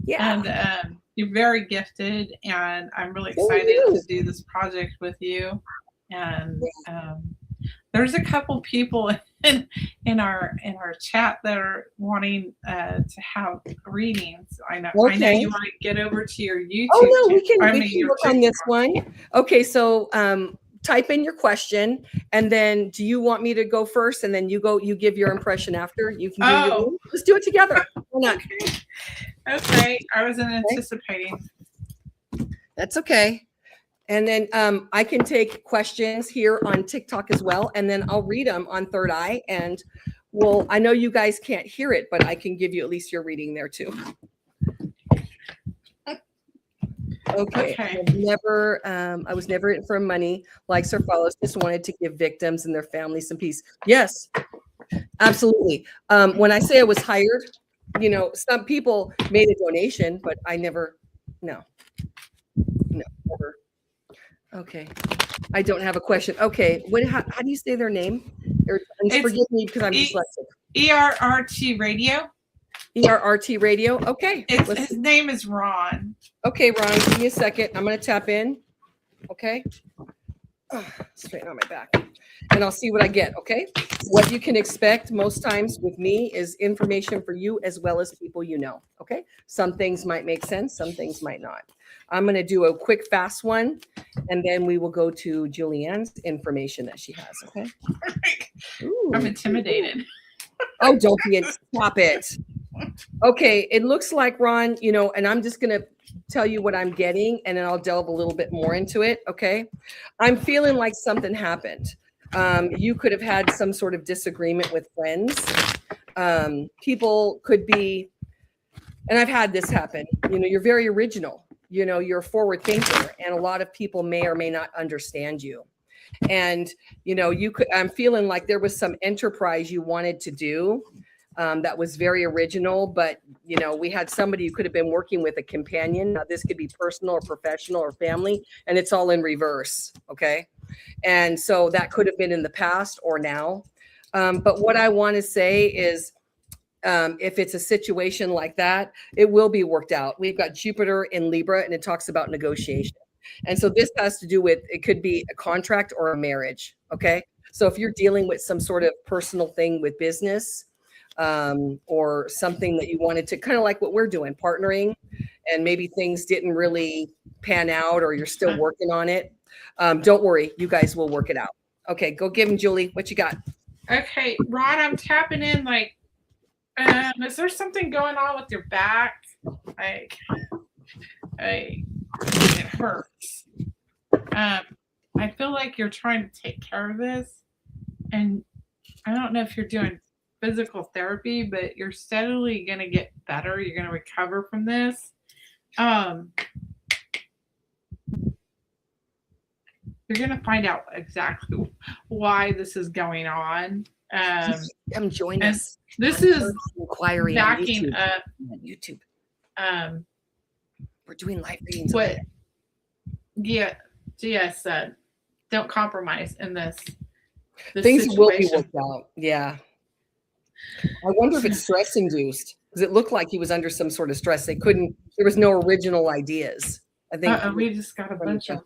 Yeah. And you're very gifted, and I'm really excited to do this project with you. And there's a couple people in our chat that are wanting to have readings. I know you want to get over to your YouTube. Oh no, we can work on this one. Okay, so type in your question, and then do you want me to go first, and then you give your impression after? You can do let's do it together. Why not? Okay. I wasn't anticipating. That's okay. And then I can take questions here on TikTok as well, and then I'll read them on Third Eye. And I know you guys can't hear it, but I can give you at least your reading there too. Okay. I was never in for money, likes or follows. Just wanted to give victims and their families some peace. Yes, absolutely. When I say I was hired, some people made a donation, but I never. No, never. Okay. I don't have a question. Okay. How do you say their name? Forgive me because I'm dyslexic. ERRT Radio. ERRT Radio. Okay. His name is Ron. Okay, Ron, give me a second. I'm going to tap in. Okay. Straighten out my back. And I'll see what I get. Okay. What you can expect most times with me is information for you as well as people you know. Okay. Some things might make sense. Some things might not. I'm going to do a quick, fast one, and then we will go to Julianne's information that she has. Okay. Ooh. I'm intimidated. Oh, don't be. Stop it. Okay. It looks like, Ron, and I'm just going to tell you what I'm getting, and then I'll delve a little bit more into it. Okay. I'm feeling like something happened. You could have had some sort of disagreement with friends. People could be, and I've had this happen. You're very original. You're a forward thinker, and a lot of people may or may not understand you. And, I'm feeling like there was some enterprise you wanted to do that was very original, but, we had somebody you could have been working with, a companion. Now, this could be personal or professional or family, and it's all in reverse. Okay. And so that could have been in the past or now. But what I want to say is, if it's a situation like that, it will be worked out. We've got Jupiter in Libra, and it talks about negotiation. And so this has to do with, it could be a contract or a marriage. Okay. So if you're dealing with some sort of personal thing with business, or something that you wanted to, kind of like what we're doing, partnering, and maybe things didn't really pan out, or you're still working on it. Don't worry, you guys will work it out. Okay. Go give him, Julie. What you got? Okay. Ron, I'm tapping in is there something going on with your back? It hurts. I feel like you're trying to take care of this, and I don't know if you're doing physical therapy, but you're steadily going to get better. You're going to recover from this. You're going to find out exactly why this is going on. Come join us. This is inquiry backing up on YouTube. We're doing live readings. What Gia said, don't compromise in this things situation. Will be worked out. Yeah. I wonder if it's stress induced, because it looked like he was under some sort of stress. There was no original ideas. I think we just got a bunch of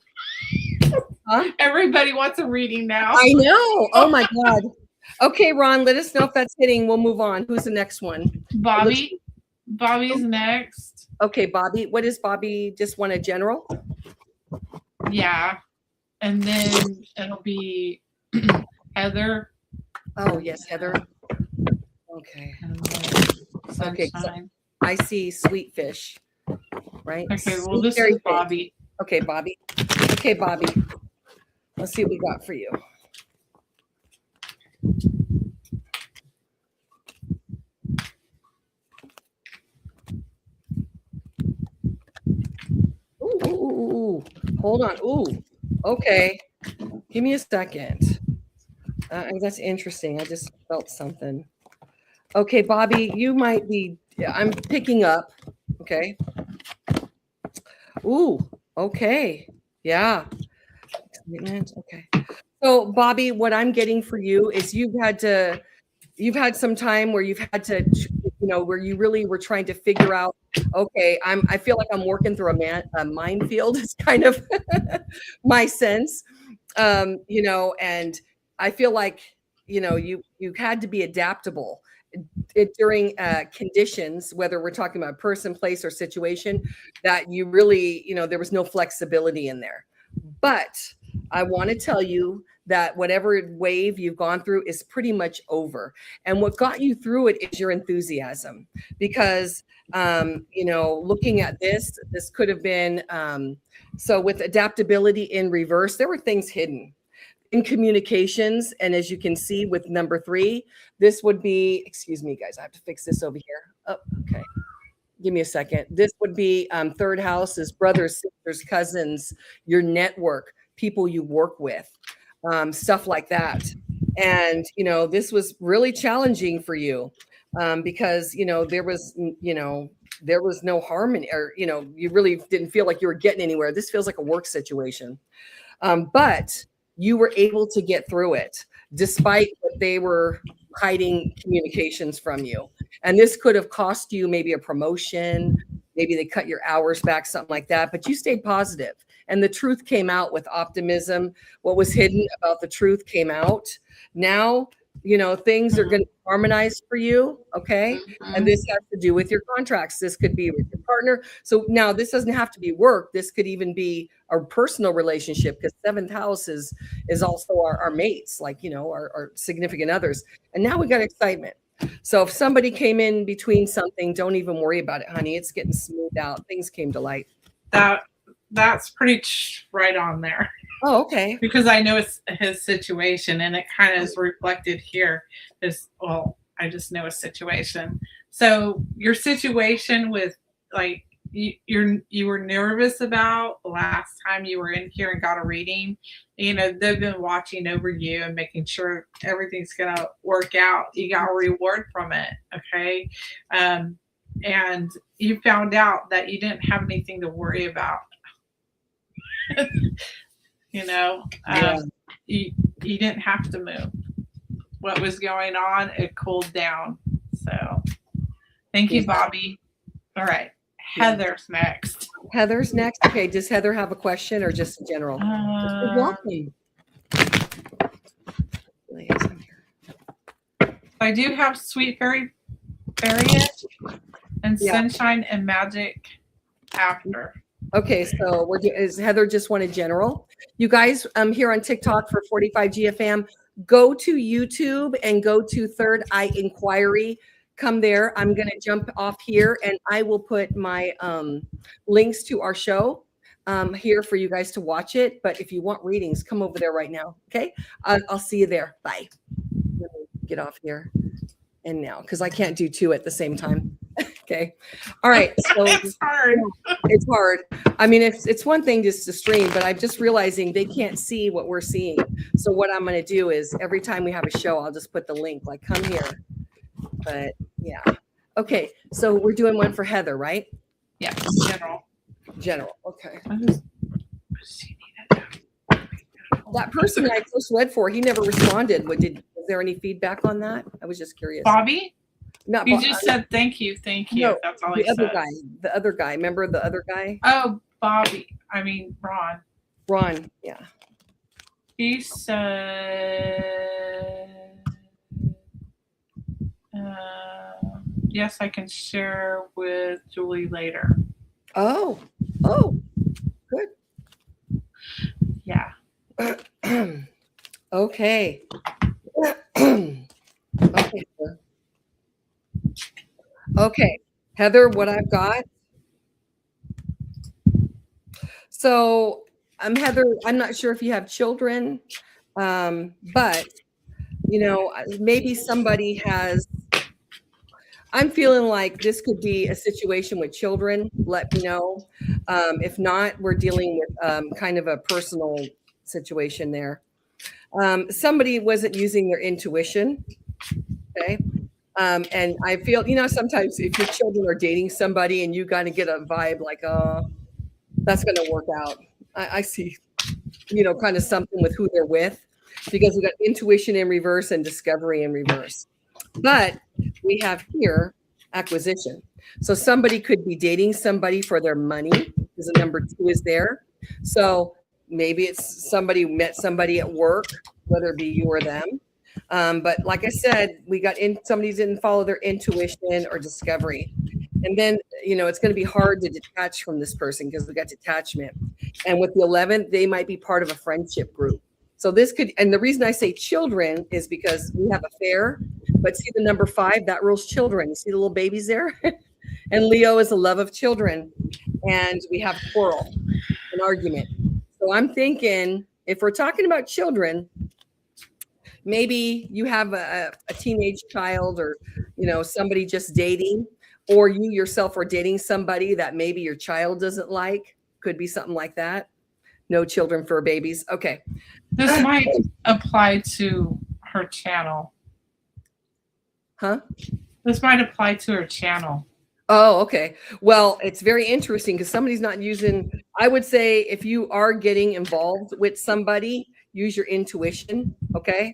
everybody wants a reading now. I know. Oh my God. Okay, Ron, let us know if that's hitting. We'll move on. Who's the next one? Bobby's next. Okay, Bobby. What is Bobby? Just want a general? Yeah. And then it'll be Heather. Oh, yes, Heather. Okay. Okay, so Sunshine. I see sweet fish, right? Okay, well, Sweet this berry is fish. Bobby. Okay, Bobby. Okay, Bobby. Let's see what we got for you. Ooh. Hold on. Ooh. Okay. Give me a second. That's interesting. I just felt something. Okay, Bobby, you might be. I'm picking up. Okay. Ooh. Okay. Yeah. Okay. So, Bobby, what I'm getting for you is you've had some time where you've had to, where you really were trying to figure out, okay, I feel like I'm working through a minefield. It's kind of my sense, and I feel like, you had to be adaptable during conditions, whether we're talking about person, place, or situation, that you really, there was no flexibility in there. But I want to tell you that whatever wave you've gone through is pretty much over. And what got you through it is your enthusiasm. Because, looking at this could have been, so with adaptability in reverse, there were things hidden in communications. And as you can see with number 3, this would be, excuse me, guys, I have to fix this over here. Oh, okay. Give me a second. This would be third house is brothers, sisters, cousins, your network, people you work with, stuff like that. And, this was really challenging for you because, there was no harmony, or, you really didn't feel like you were getting anywhere. This feels like a work situation. But you were able to get through it despite what they were hiding communications from you. And this could have cost you maybe a promotion, maybe they cut your hours back, something like that, but you stayed positive and the truth came out with optimism. What was hidden about the truth came out. Now, things are going to harmonize for you. Okay. And this has to do with your contracts. This could be with your partner. So now this doesn't have to be work. This could even be a personal relationship, because 7th house is also our mates, like, our significant others. And now we got excitement. So if somebody came in between something, don't even worry about it, honey. It's getting smoothed out. Things came to light. That's pretty right on there. Oh, okay. Because I know it's his situation, and it kind of is reflected here. I just know a situation. So your situation with, like, you were nervous about the last time you were in here and got a reading. They've been watching over you and making sure everything's gonna work out. You got a reward from it, okay? And you found out that you didn't have anything to worry about. Yeah. You didn't have to move. What was going on, it cooled down. So thank you, Bobby. All right. Heather's next. Heather's next. Okay. Does Heather have a question or just in general? Welcome. I do have sweet fairy and sunshine and magic after. Okay, so is Heather just wanted general? You guys, here on TikTok for 45 GFM, go to YouTube and go to Third Eye Inquiry. Come there. I'm going to jump off here and I will put my links to our show here for you guys to watch it. But if you want readings, come over there right now. Okay, I'll see you there. Bye. Let me get off here and now, because I can't do 2 at the same time. Okay. All right. So it's hard. It's hard. I mean, it's one thing just to stream, but I'm just realizing they can't see what we're seeing. So what I'm going to do is every time we have a show, I'll just put the link, like, come here. But yeah. Okay. So we're doing one for Heather, right? Yeah. General. Okay. That person I first read for, he never responded. Was there any feedback on that? I was just curious. Bobby? Not you just said thank you. No, that's all he said. The other guy. Remember the other guy? Oh, Bobby. I mean, Ron. Ron, yeah. He said, yes, I can share with Julie later. Oh, good. Yeah. Okay. Okay. Okay, Heather, what I've got. So Heather, I'm not sure if you have children, but maybe somebody has. I'm feeling like this could be a situation with children. Let me know. If not, we're dealing with kind of a personal situation there. Somebody wasn't using their intuition. Okay. And I feel, sometimes if your children are dating somebody and you kind of get a vibe like, oh, that's going to work out. I see, kind of something with who they're with, because we got intuition in reverse and discovery in reverse. But we have here acquisition. So somebody could be dating somebody for their money, because the number 2 is there. So maybe it's somebody who met somebody at work, whether it be you or them. But like I said, somebody didn't follow their intuition or discovery. And then, it's going to be hard to detach from this person because we got detachment. And with the 11th, they might be part of a friendship group. So this could, and the reason I say children is because we have a fair, but see the number 5, that rules children. You see the little babies there? And Leo is the love of children. And we have quarrel, an argument. So I'm thinking, if we're talking about children, maybe you have a teenage child, or, somebody just dating, or you yourself are dating somebody that maybe your child doesn't like. Could be something like that. No children for babies. Okay. This might apply to her channel. Huh? This might apply to her channel. Oh, okay. Well, it's very interesting because somebody's not using, I would say if you are getting involved with somebody, use your intuition, okay?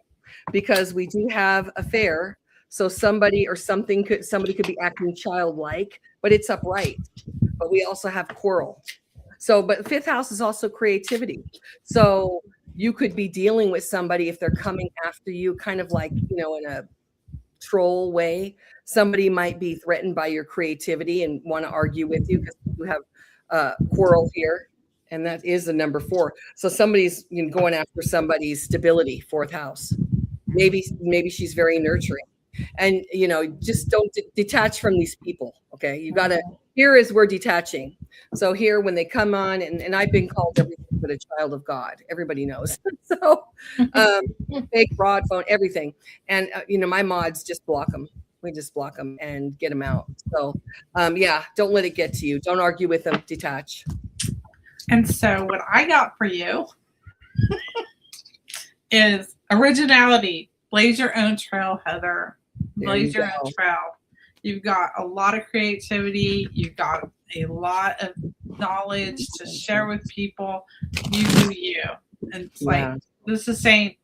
Because we do have a fair. So somebody could be acting childlike, but it's upright. But we also have quarrel. So, but 5th house is also creativity. So you could be dealing with somebody if they're coming after you, kind of like, in a troll way. Somebody might be threatened by your creativity and want to argue with you because you have quarrel here. And that is the number 4. So somebody's going after somebody's stability, 4th house. Maybe she's very nurturing. And, just don't detach from these people. Okay. You got to, here is where detaching. So here, when they come on, and I've been called everything but a child of God, everybody knows. So fake, fraud, phone, everything. And, my mods just block them. We just block them and get them out. So don't let it get to you. Don't argue with them. Detach. And so what I got for you is originality. Blaze your own trail, Heather. Blaze your own trail. You've got a lot of creativity. You've got a lot of knowledge to share with people. You do you. And it's like, this is saying,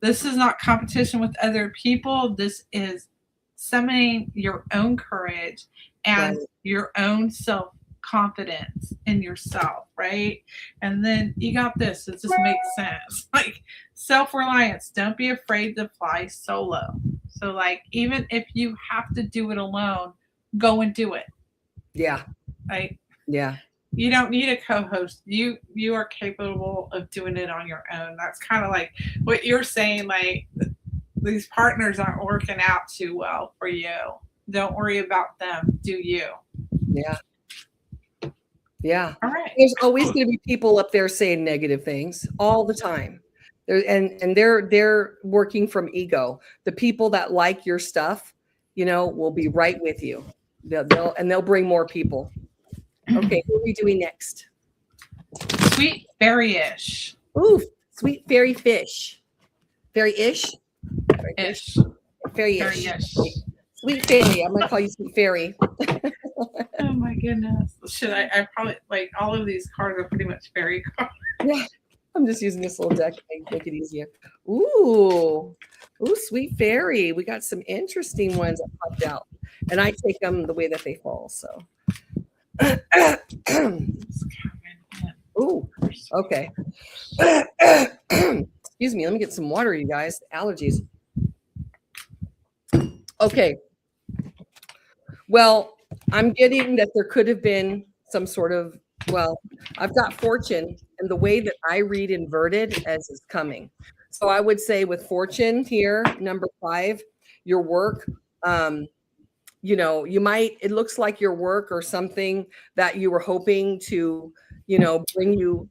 this is not competition with other people. This is summoning your own courage and your own self-confidence in yourself, right? And then you got this. It just makes sense. Like self-reliance. Don't be afraid to fly solo. So like, even if you have to do it alone, go and do it. Yeah. Right? Yeah. You don't need a co-host. You are capable of doing it on your own. That's kind of like what you're saying, like these partners aren't working out too well for you. Don't worry about them. Do you? Yeah. Yeah. All right. There's always going to be people up there saying negative things all the time. They're working from ego. The people that like your stuff, will be right with you. They'll bring more people. Okay, what are we doing next? Sweet fairy-ish. Ooh, sweet fairy fish. Fairy-ish? Ish. Fairy-ish. Sweet fairy. I'm gonna call you sweet fairy. Oh my goodness. Should I probably, like, all of these cards are pretty much fairy cards. Yeah. I'm just using this little deck to make it easier. Ooh, sweet fairy. We got some interesting ones that popped out. And I take them the way that they fall. So ooh, okay. Excuse me, let me get some water, you guys. Allergies. Okay. Well, I'm getting that there could have been some sort of, I've got fortune, and the way that I read inverted as is coming. So I would say with fortune here, number 5, your work, it looks like your work or something that you were hoping to, bring you,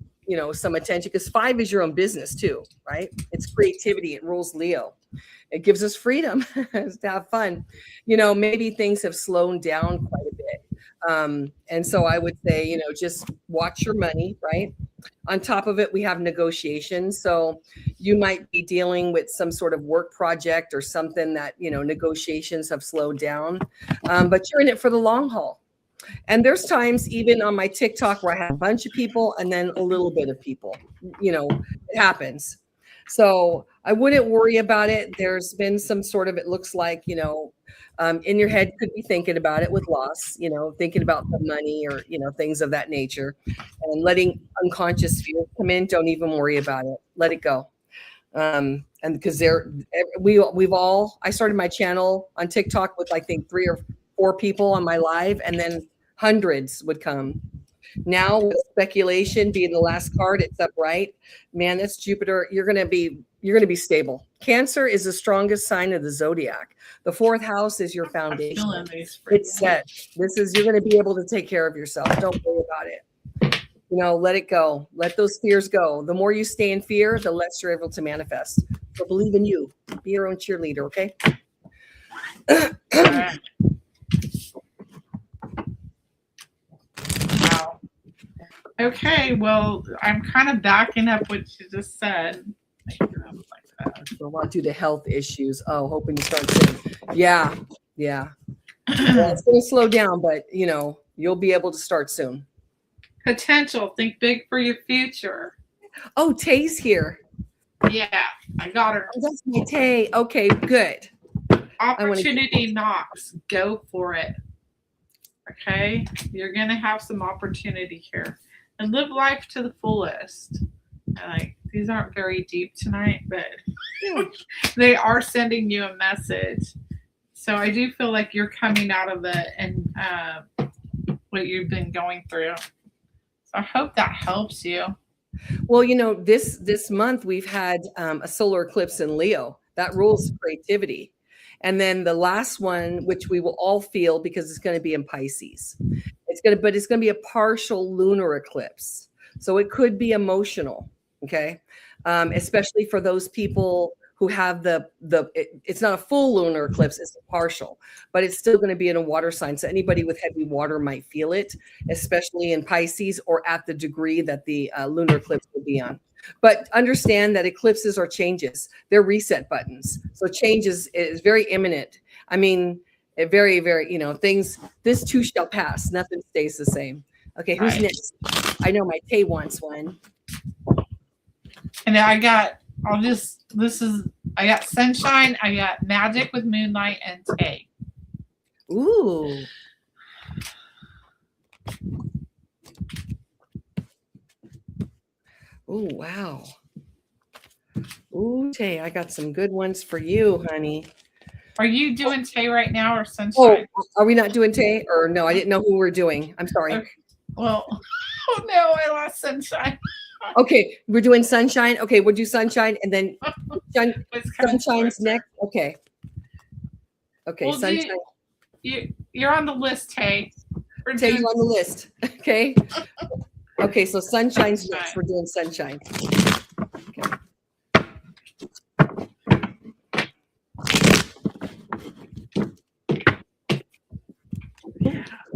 some attention, because 5 is your own business too, right? It's creativity. It rules Leo. It gives us freedom to have fun. Maybe things have slowed down quite a bit. And so I would say, just watch your money, right? On top of it, we have negotiations. So you might be dealing with some sort of work project or something that, negotiations have slowed down. But you're in it for the long haul. And there's times even on my TikTok where I have a bunch of people and then a little bit of people, it happens. So I wouldn't worry about it. There's been some sort of, it looks like, in your head, could be thinking about it with loss, thinking about the money or, things of that nature, and letting unconscious fears come in. Don't even worry about it. Let it go. And because I started my channel on TikTok with, I think, 3 or 4 people on my live, and then hundreds would come. Now with speculation being the last card, it's upright. Man, that's Jupiter. You're going to be stable. Cancer is the strongest sign of the zodiac. The 4th house is your foundation. It's set. You're going to be able to take care of yourself. Don't worry about it. Let it go. Let those fears go. The more you stay in fear, the less you're able to manifest. So believe in you. Be your own cheerleader, okay? Wow. Okay, well, I'm kind of backing up what you just said. We'll want to do the health issues. Oh, hoping to start soon. Yeah. Well, it's going to slow down, but you'll be able to start soon. Potential. Think big for your future. Oh, Tay's here. Yeah, I got her. Oh, that's my Tay. Okay, good. Opportunity knocks. Go for it. Okay, you're gonna have some opportunity here, and live life to the fullest. These aren't very deep tonight, but they are sending you a message. So I do feel like you're coming out of it and what you've been going through. So I hope that helps you. Well, this month we've had a solar eclipse in Leo that rules creativity. And then the last one, which we will all feel because it's going to be in Pisces. It's going to be a partial lunar eclipse. So it could be emotional. Okay. Especially for those people who have it's not a full lunar eclipse, it's a partial, but it's still going to be in a water sign. So anybody with heavy water might feel it, especially in Pisces or at the degree that the lunar eclipse will be on. But understand that eclipses are changes. They're reset buttons. So change is very imminent. I mean, very, very, things, this too shall pass. Nothing stays the same. Okay, who's next? I know my Tay wants one. And I got sunshine, I got magic with moonlight, and Tay. Ooh. Oh, wow. Ooh, Tay, I got some good ones for you, honey. Are you doing Tay right now or sunshine? Oh, are we not doing Tay? Or no, I didn't know who we're doing. I'm sorry. Okay. Well, oh no, I lost sunshine. Okay, we're doing sunshine. Okay, we'll do sunshine and then sunshine's next. Okay. Okay, well, sunshine. You're on the list, Tay. Tay, you're on the list. Okay. Okay, so sunshine's next. We're doing sunshine. Okay.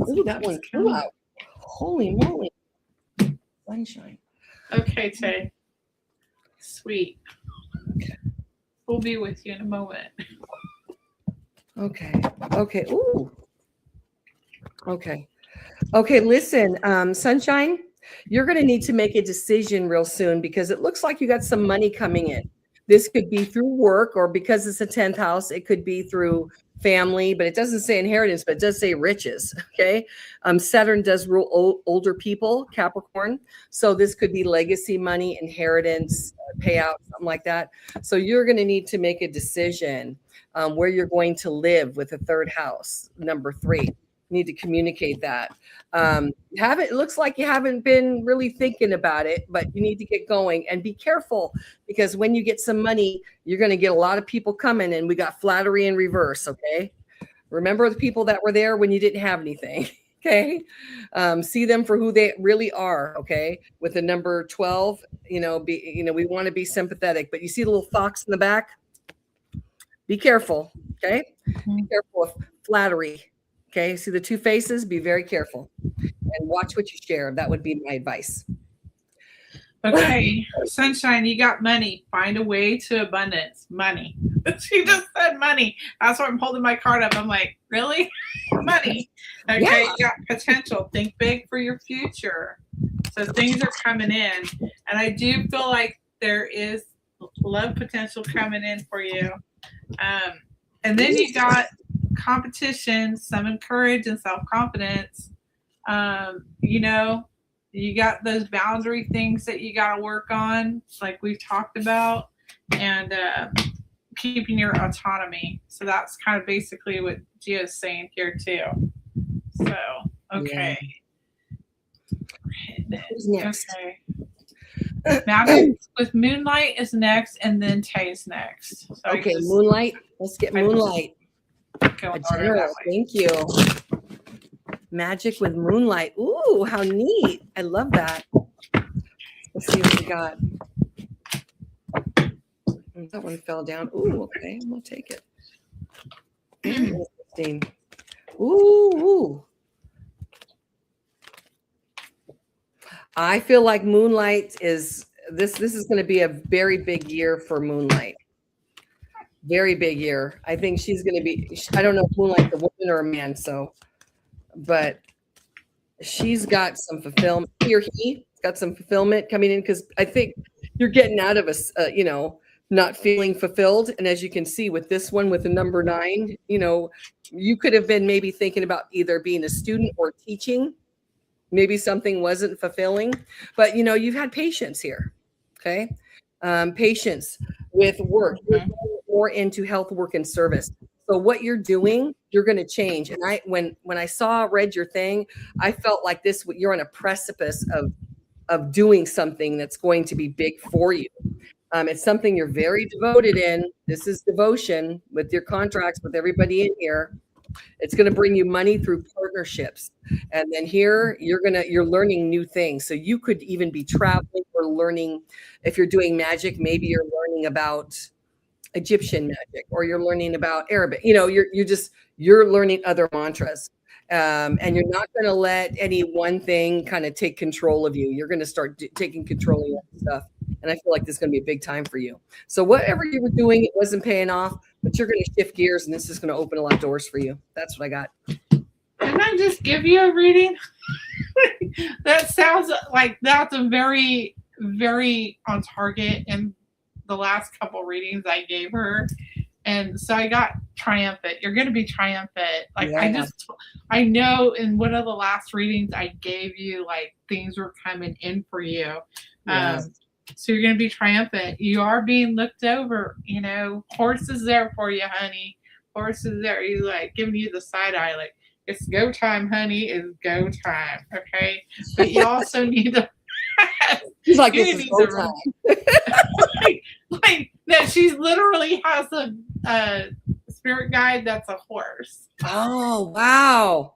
Ooh, that one flew out. Holy moly. Sunshine. Okay, Tay. Sweet. Okay. We'll be with you in a moment. Okay. Okay. Ooh. Okay. Okay, listen, Sunshine, you're going to need to make a decision real soon because it looks like you got some money coming in. This could be through work, or because it's a 10th house, it could be through family, but it doesn't say inheritance, but it does say riches. Okay. Saturn does rule older people, Capricorn. So this could be legacy money, inheritance, payout, something like that. So you're going to need to make a decision where you're going to live with the 3rd house, number 3. You need to communicate that. It looks like you haven't been really thinking about it, but you need to get going and be careful because when you get some money, you're going to get a lot of people coming, and we got flattery in reverse. Okay. Remember the people that were there when you didn't have anything. Okay. See them for who they really are. Okay. With the number 12, we want to be sympathetic, but you see the little fox in the back? Be careful. Okay. Be careful of flattery. Okay. See the two faces? Be very careful and watch what you share. That would be my advice. Okay, Sunshine, you got money. Find a way to abundance. Money. She just said money. That's why I'm holding my card up. I'm like, really? Money. Okay, Yeah. you got potential. Think big for your future. So things are coming in. And I do feel like there is love potential coming in for you. And then you got competition, some courage and self-confidence. You got those boundary things that you got to work on, like we've talked about, and keeping your autonomy. So that's kind of basically what Gia is saying here too. So, okay. Yeah. Who's next? Okay. Magic with Moonlight is next, and then Tay's next. So okay, Moonlight. Let's get Moonlight. General, thank you. Magic with Moonlight. Ooh, how neat. I love that. Let's see what we got. That one fell down. Ooh, okay. I'm going to take it. Interesting. Ooh. I feel like Moonlight is, this is going to be a very big year for Moonlight. Very big year. I think she's going to be, I don't know if Moonlight's a woman or a man, but she's got some fulfillment. He's got some fulfillment coming in, because I think you're getting out of us, not feeling fulfilled. And as you can see with this one, with the number 9, you could have been maybe thinking about either being a student or teaching. Maybe something wasn't fulfilling, but you've had patience here. Okay. Patience with work. You're more into health, work, and service. So what you're doing, you're going to change. And when I read your thing, I felt like you're on a precipice of doing something that's going to be big for you. It's something you're very devoted in. This is devotion with your contracts with everybody in here. It's going to bring you money through partnerships. And then here you're learning new things. So you could even be traveling or learning. If you're doing magic, maybe you're learning about Egyptian magic, or you're learning about Arabic. You're learning other mantras. And you're not going to let any one thing kind of take control of you. You're going to start taking control of your stuff. And I feel like this is going to be a big time for you. So whatever you were doing, it wasn't paying off, but you're going to shift gears, and this is going to open a lot of doors for you. That's what I got. Didn't I just give you a reading? That sounds like that's a very, very on target in the last couple readings I gave her. And so I got triumphant. You're going to be triumphant. Like, yeah. I know in one of the last readings I gave you, like, things were coming in for you. Yeah. So you're going to be triumphant. You are being looked over. Horse is there for you, honey. Horse is there. He's like giving you the side eye, like, it's go time, honey. It's go time. Okay. But you also need to. He's like, this is go time. No, she literally has a spirit guide that's a horse. Oh, wow.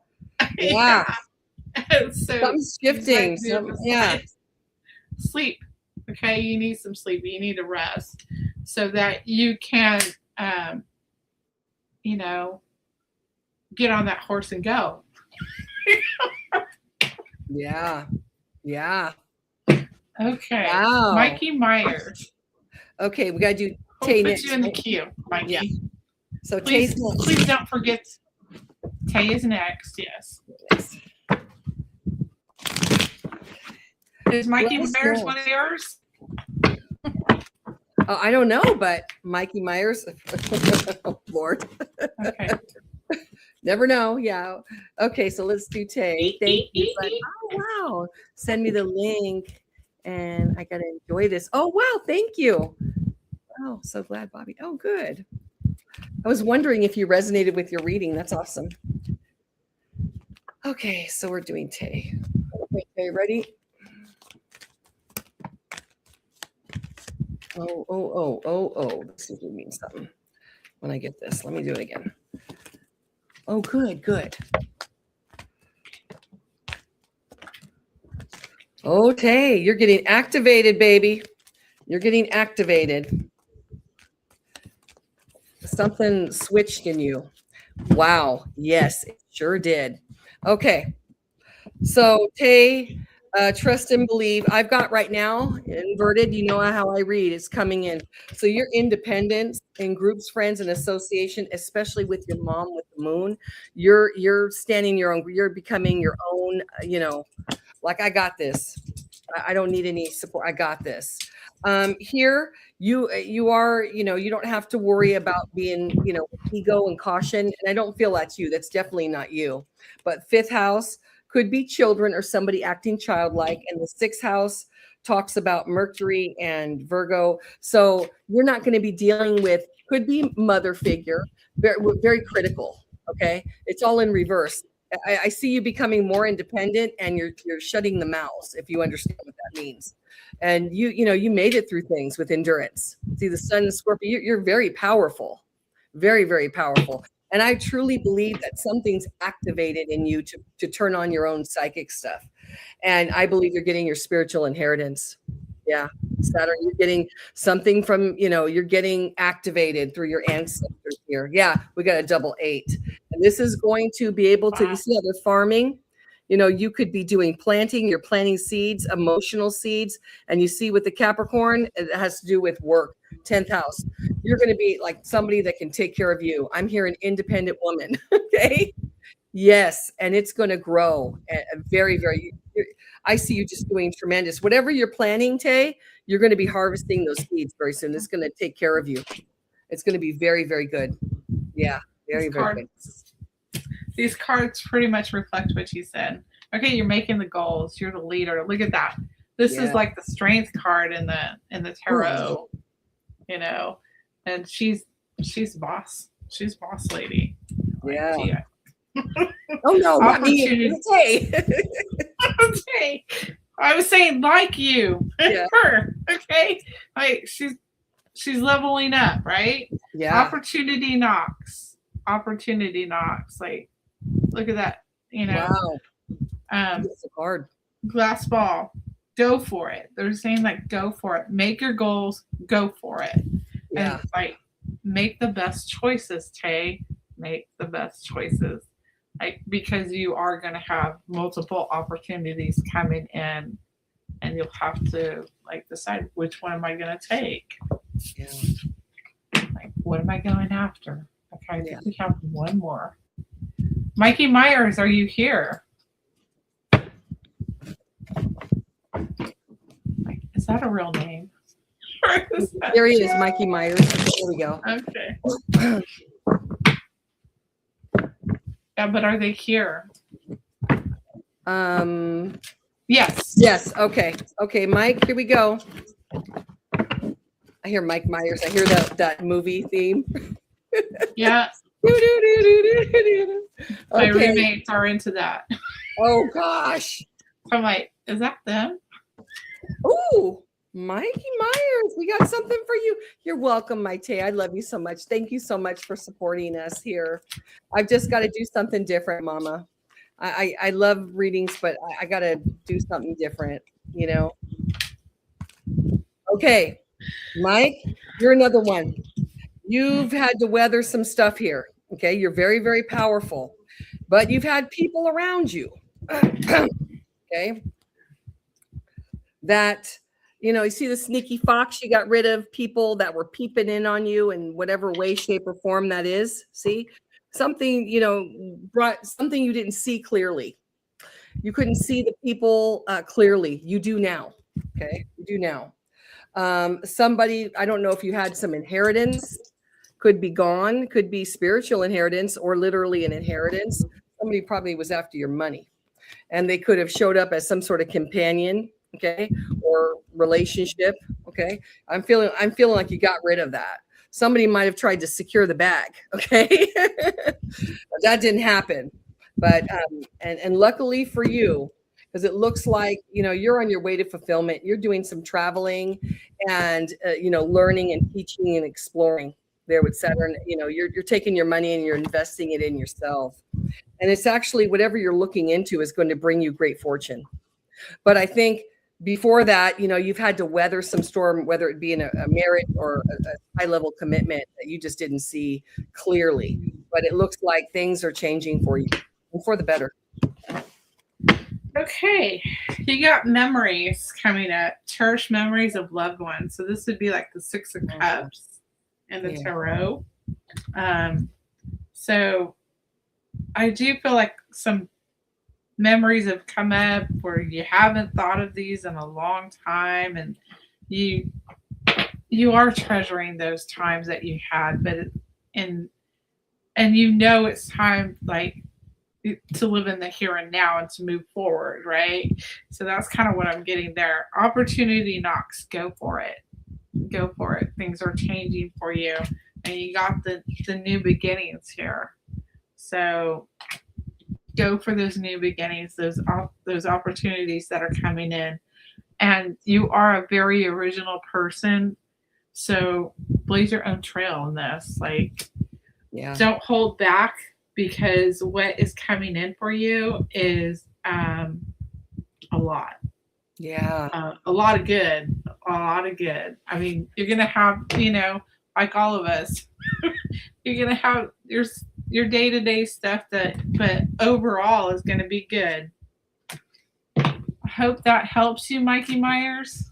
Yeah. So something's shifting. Yeah. Sleep. Okay. You need some sleep. You need to rest so that you can, get on that horse and go. Yeah. Yeah. Okay. Wow. Mikey Myers. Okay, we gotta do Tay next. Put you in the queue, Mikey. Yeah. So please don't forget. Tay is next. Yes. Is Mikey Myers one of yours? Oh, I don't know, but Mikey Myers. Oh, Lord. Okay. Never know. Yeah. Okay, so let's do Tay. Thank you. But, oh, wow. Send me the link, and I gotta enjoy this. Oh, wow. Thank you. Oh, so glad, Bobby. Oh, good. I was wondering if you resonated with your reading. That's awesome. Okay, so we're doing Tay. Okay, ready? Oh. This is going to mean something when I get this. Let me do it again. Oh, good, good. Okay, you're getting activated, baby. You're getting activated. Something switched in you. Wow. Yes, it sure did. Okay. So, Tay, trust and believe. I've got right now inverted. You know how I read. It's coming in. So, your independence in groups, friends, and association, especially with your mom with the moon, you're standing your own. You're becoming your own. Like I got this. I don't need any support. I got this. Here, you are. You don't have to worry about being. Ego and caution. And I don't feel that's you. That's definitely not you. But fifth house could be children or somebody acting childlike, and the sixth house talks about Mercury and Virgo. So you're not going to be dealing with. Could be mother figure. Very, very critical. Okay, it's all in reverse. I see you becoming more independent, and you're shutting the mouths, if you understand what that means. And you made it through things with endurance. See the sun and Scorpio, you're very powerful, very, very powerful. And I truly believe that something's activated in you to turn on your own psychic stuff. And I believe you're getting your spiritual inheritance. Yeah. Saturn, you're getting something from, you're getting activated through your ancestors here. Yeah, we got a double 8. And this is going to be able to, you see how they're farming? You could be doing planting, you're planting seeds, emotional seeds. And you see with the Capricorn, it has to do with work, 10th house. You're going to be like somebody that can take care of you. I'm here, an independent woman. Okay. Yes. And it's going to grow very, very, I see you just doing tremendous. Whatever you're planning, Tay, you're going to be harvesting those seeds very soon. It's going to take care of you. It's going to be very, very good. Yeah. Very, very good. These cards pretty much reflect what you said. Okay, you're making the goals. You're the leader. Look at that. This is like the strength card in the tarot. And she's boss. She's boss lady. Yeah. Oh no, opportunity. Okay. I was saying like you. Yeah. Her. Okay. Like she's leveling up, right? Yeah. Opportunity knocks. Like, look at that. Wow. It's a card. Glass ball. Go for it. They're saying like go for it. Make your goals. Go for it. Yeah. And like make the best choices, Tay. Make the best choices. Like, because you are going to have multiple opportunities coming in, and you'll have to like decide which one am I going to take. Yeah. Like, what am I going after? Okay, I think we have one more. Mikey Myers, are you here? Is that a real name? There he is, Mikey Myers. There we go. Okay. Yeah, but are they here? Yes. Yes. Okay, Mike, here we go. I hear Mike Myers. I hear that movie theme. Yeah. My roommates are into that. Oh gosh. I'm like, is that them? Ooh, Mikey Myers, we got something for you. You're welcome, Maite. I love you so much. Thank you so much for supporting us here. I've just got to do something different, Mama. I love readings, but I got to do something different, Okay, Mike, you're another one. You've had to weather some stuff here. Okay, you're very, very powerful, but you've had people around you. Okay, that, you see the sneaky fox, you got rid of people that were peeping in on you in whatever way, shape, or form that is. See, something, brought something you didn't see clearly. You couldn't see the people clearly. You do now. Okay, you do now. Somebody, I don't know if you had some inheritance, could be gone, could be spiritual inheritance or literally an inheritance. Somebody probably was after your money, and they could have showed up as some sort of companion, okay, or relationship, okay. I'm feeling like you got rid of that. Somebody might have tried to secure the bag, okay. That didn't happen, but and luckily for you, because it looks like you're on your way to fulfillment. You're doing some traveling and learning and teaching and exploring. there with Saturn. You're taking your money and you're investing it in yourself. And it's actually whatever you're looking into is going to bring you great fortune. But I think before that, you've had to weather some storm, whether it be in a marriage or a high-level commitment that you just didn't see clearly. But it looks like things are changing for you and for the better. Okay, you got memories coming up, cherished memories of loved ones. So this would be like the Six of Cups and the Tarot. So I do feel like some memories have come up where you haven't thought of these in a long time, and you are treasuring those times that you had, but and it's time to live in the here and now and to move forward, right? So that's kind of what I'm getting there. Opportunity knocks, go for it. Go for it. Things are changing for you, and you got the new beginnings here. So go for those new beginnings, those opportunities that are coming in. And you are a very original person, so blaze your own trail in this. Don't hold back, because what is coming in for you is a lot. Yeah. A lot of good. I mean, you're going to have, like all of us, you're going to have your day-to-day stuff but overall is going to be good. I hope that helps you, Mikey Myers.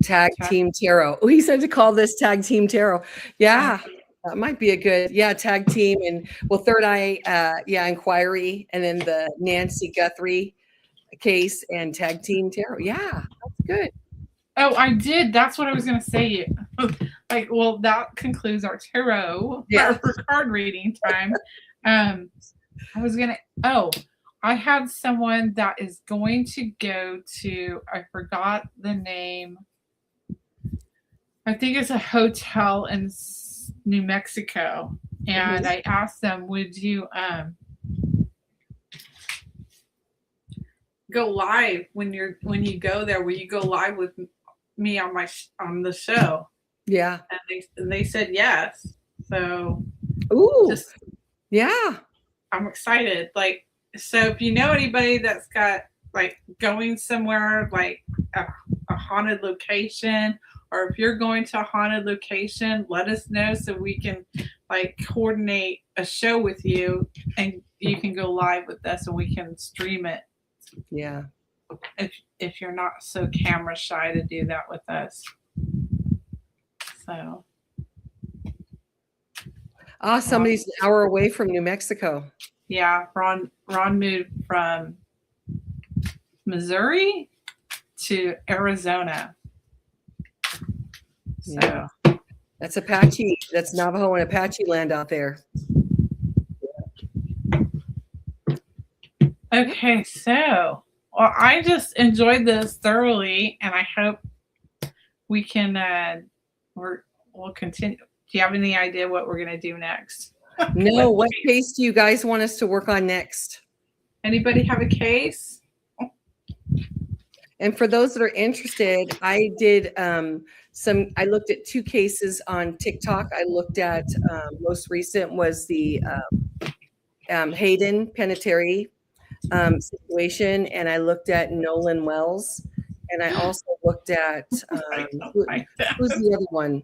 Tag Team Tarot. Oh, he said to call this Tag Team Tarot. Yeah, that might be a good, tag team. And Third Eye, Inquiry, and then the Nancy Guthrie case and Tag Team Tarot. Yeah, that's good. Oh, I did. That's what I was going to say. That concludes our tarot for card reading time. I had someone that is going to go to, I forgot the name. I think it's a hotel in New Mexico. And I asked them, would you go live when you go there? Will you go live with me on the show? Yeah. And they said yes. So I'm excited. So if you know anybody that's got going somewhere like a haunted location, or if you're going to a haunted location, let us know so we can coordinate a show with you, and you can go live with us and we can stream it. Yeah. If you're not so camera shy to do that with us. So. Somebody's an hour away from New Mexico. Yeah, Ron moved from Missouri to Arizona. So. Yeah. That's Apache. That's Navajo and Apache land out there. Okay, so I just enjoyed this thoroughly, and I hope we can. We'll continue. Do you have any idea what we're going to do next? No. What case do you guys want us to work on next? Anybody have a case? And for those that are interested, I did I looked at 2 cases on TikTok. I looked at, most recent was the Hayden Panettiere situation, and I looked at Nolan Wells, and I also looked at, who's the other one?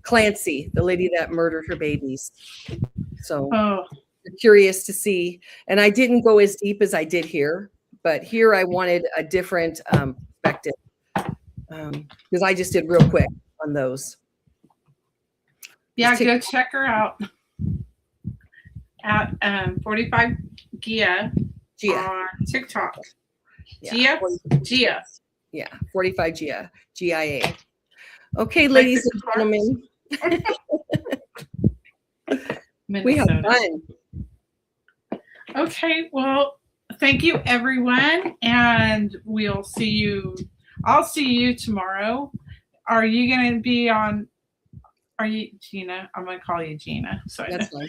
Clancy, the lady that murdered her babies. So I'm curious to see, and I didn't go as deep as I did here. But here I wanted a different perspective, because I just did real quick on those. Yeah, go check her out at 45 Gia on TikTok. Yeah. Gia. Yeah, 45 Gia, GIA. Okay, ladies and gentlemen. We have fun. Okay, well, thank you, everyone, and we'll see you. I'll see you tomorrow. Are you going to be on? Are you Gina? I'm going to call you Gina. So that's fine.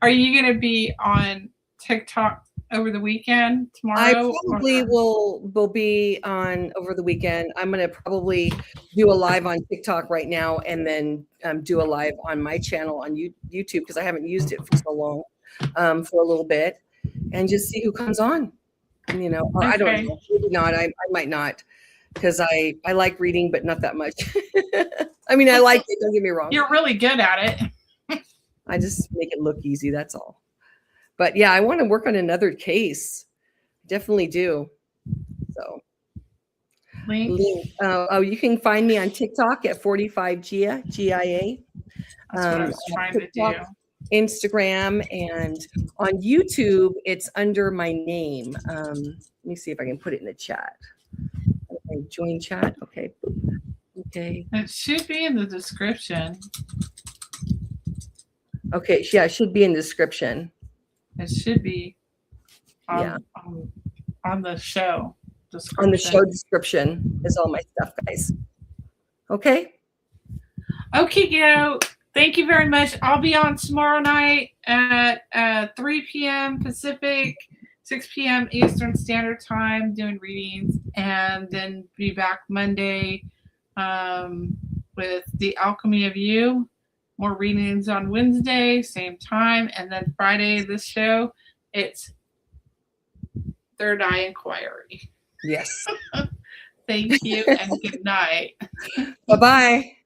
Are you going to be on TikTok over the weekend I tomorrow? probably will be on over the weekend. I'm going to probably do a live on TikTok right now, and then do a live on my channel on YouTube, because I haven't used it for so long, for a little bit, and just see who comes on. Or I don't know, maybe not. I might not, because I like reading, but not that much. I mean, I like it. Don't get me wrong. You're really good at it. I just make it look easy. That's all. But yeah, I want to work on another case. Definitely do. So, Link. you can find me on TikTok at 45 Gia, GIA. That's what I was trying to do. Instagram, and on YouTube, it's under my name. Let me see if I can put it in the chat. Okay, join chat. Okay. Okay. It should be in the description. Okay. Yeah, it should be in the description. It should be on the show description. On the show description is all my stuff, guys. Okay. Okay, thank you very much. I'll be on tomorrow night at 3 p.m. Pacific, 6 p.m. Eastern Standard Time doing readings, and then be back Monday with The Alchemy of You. More readings on Wednesday, same time, and then Friday, this show, it's Third Eye Inquiry. Yes. Thank you and good night. Bye-bye.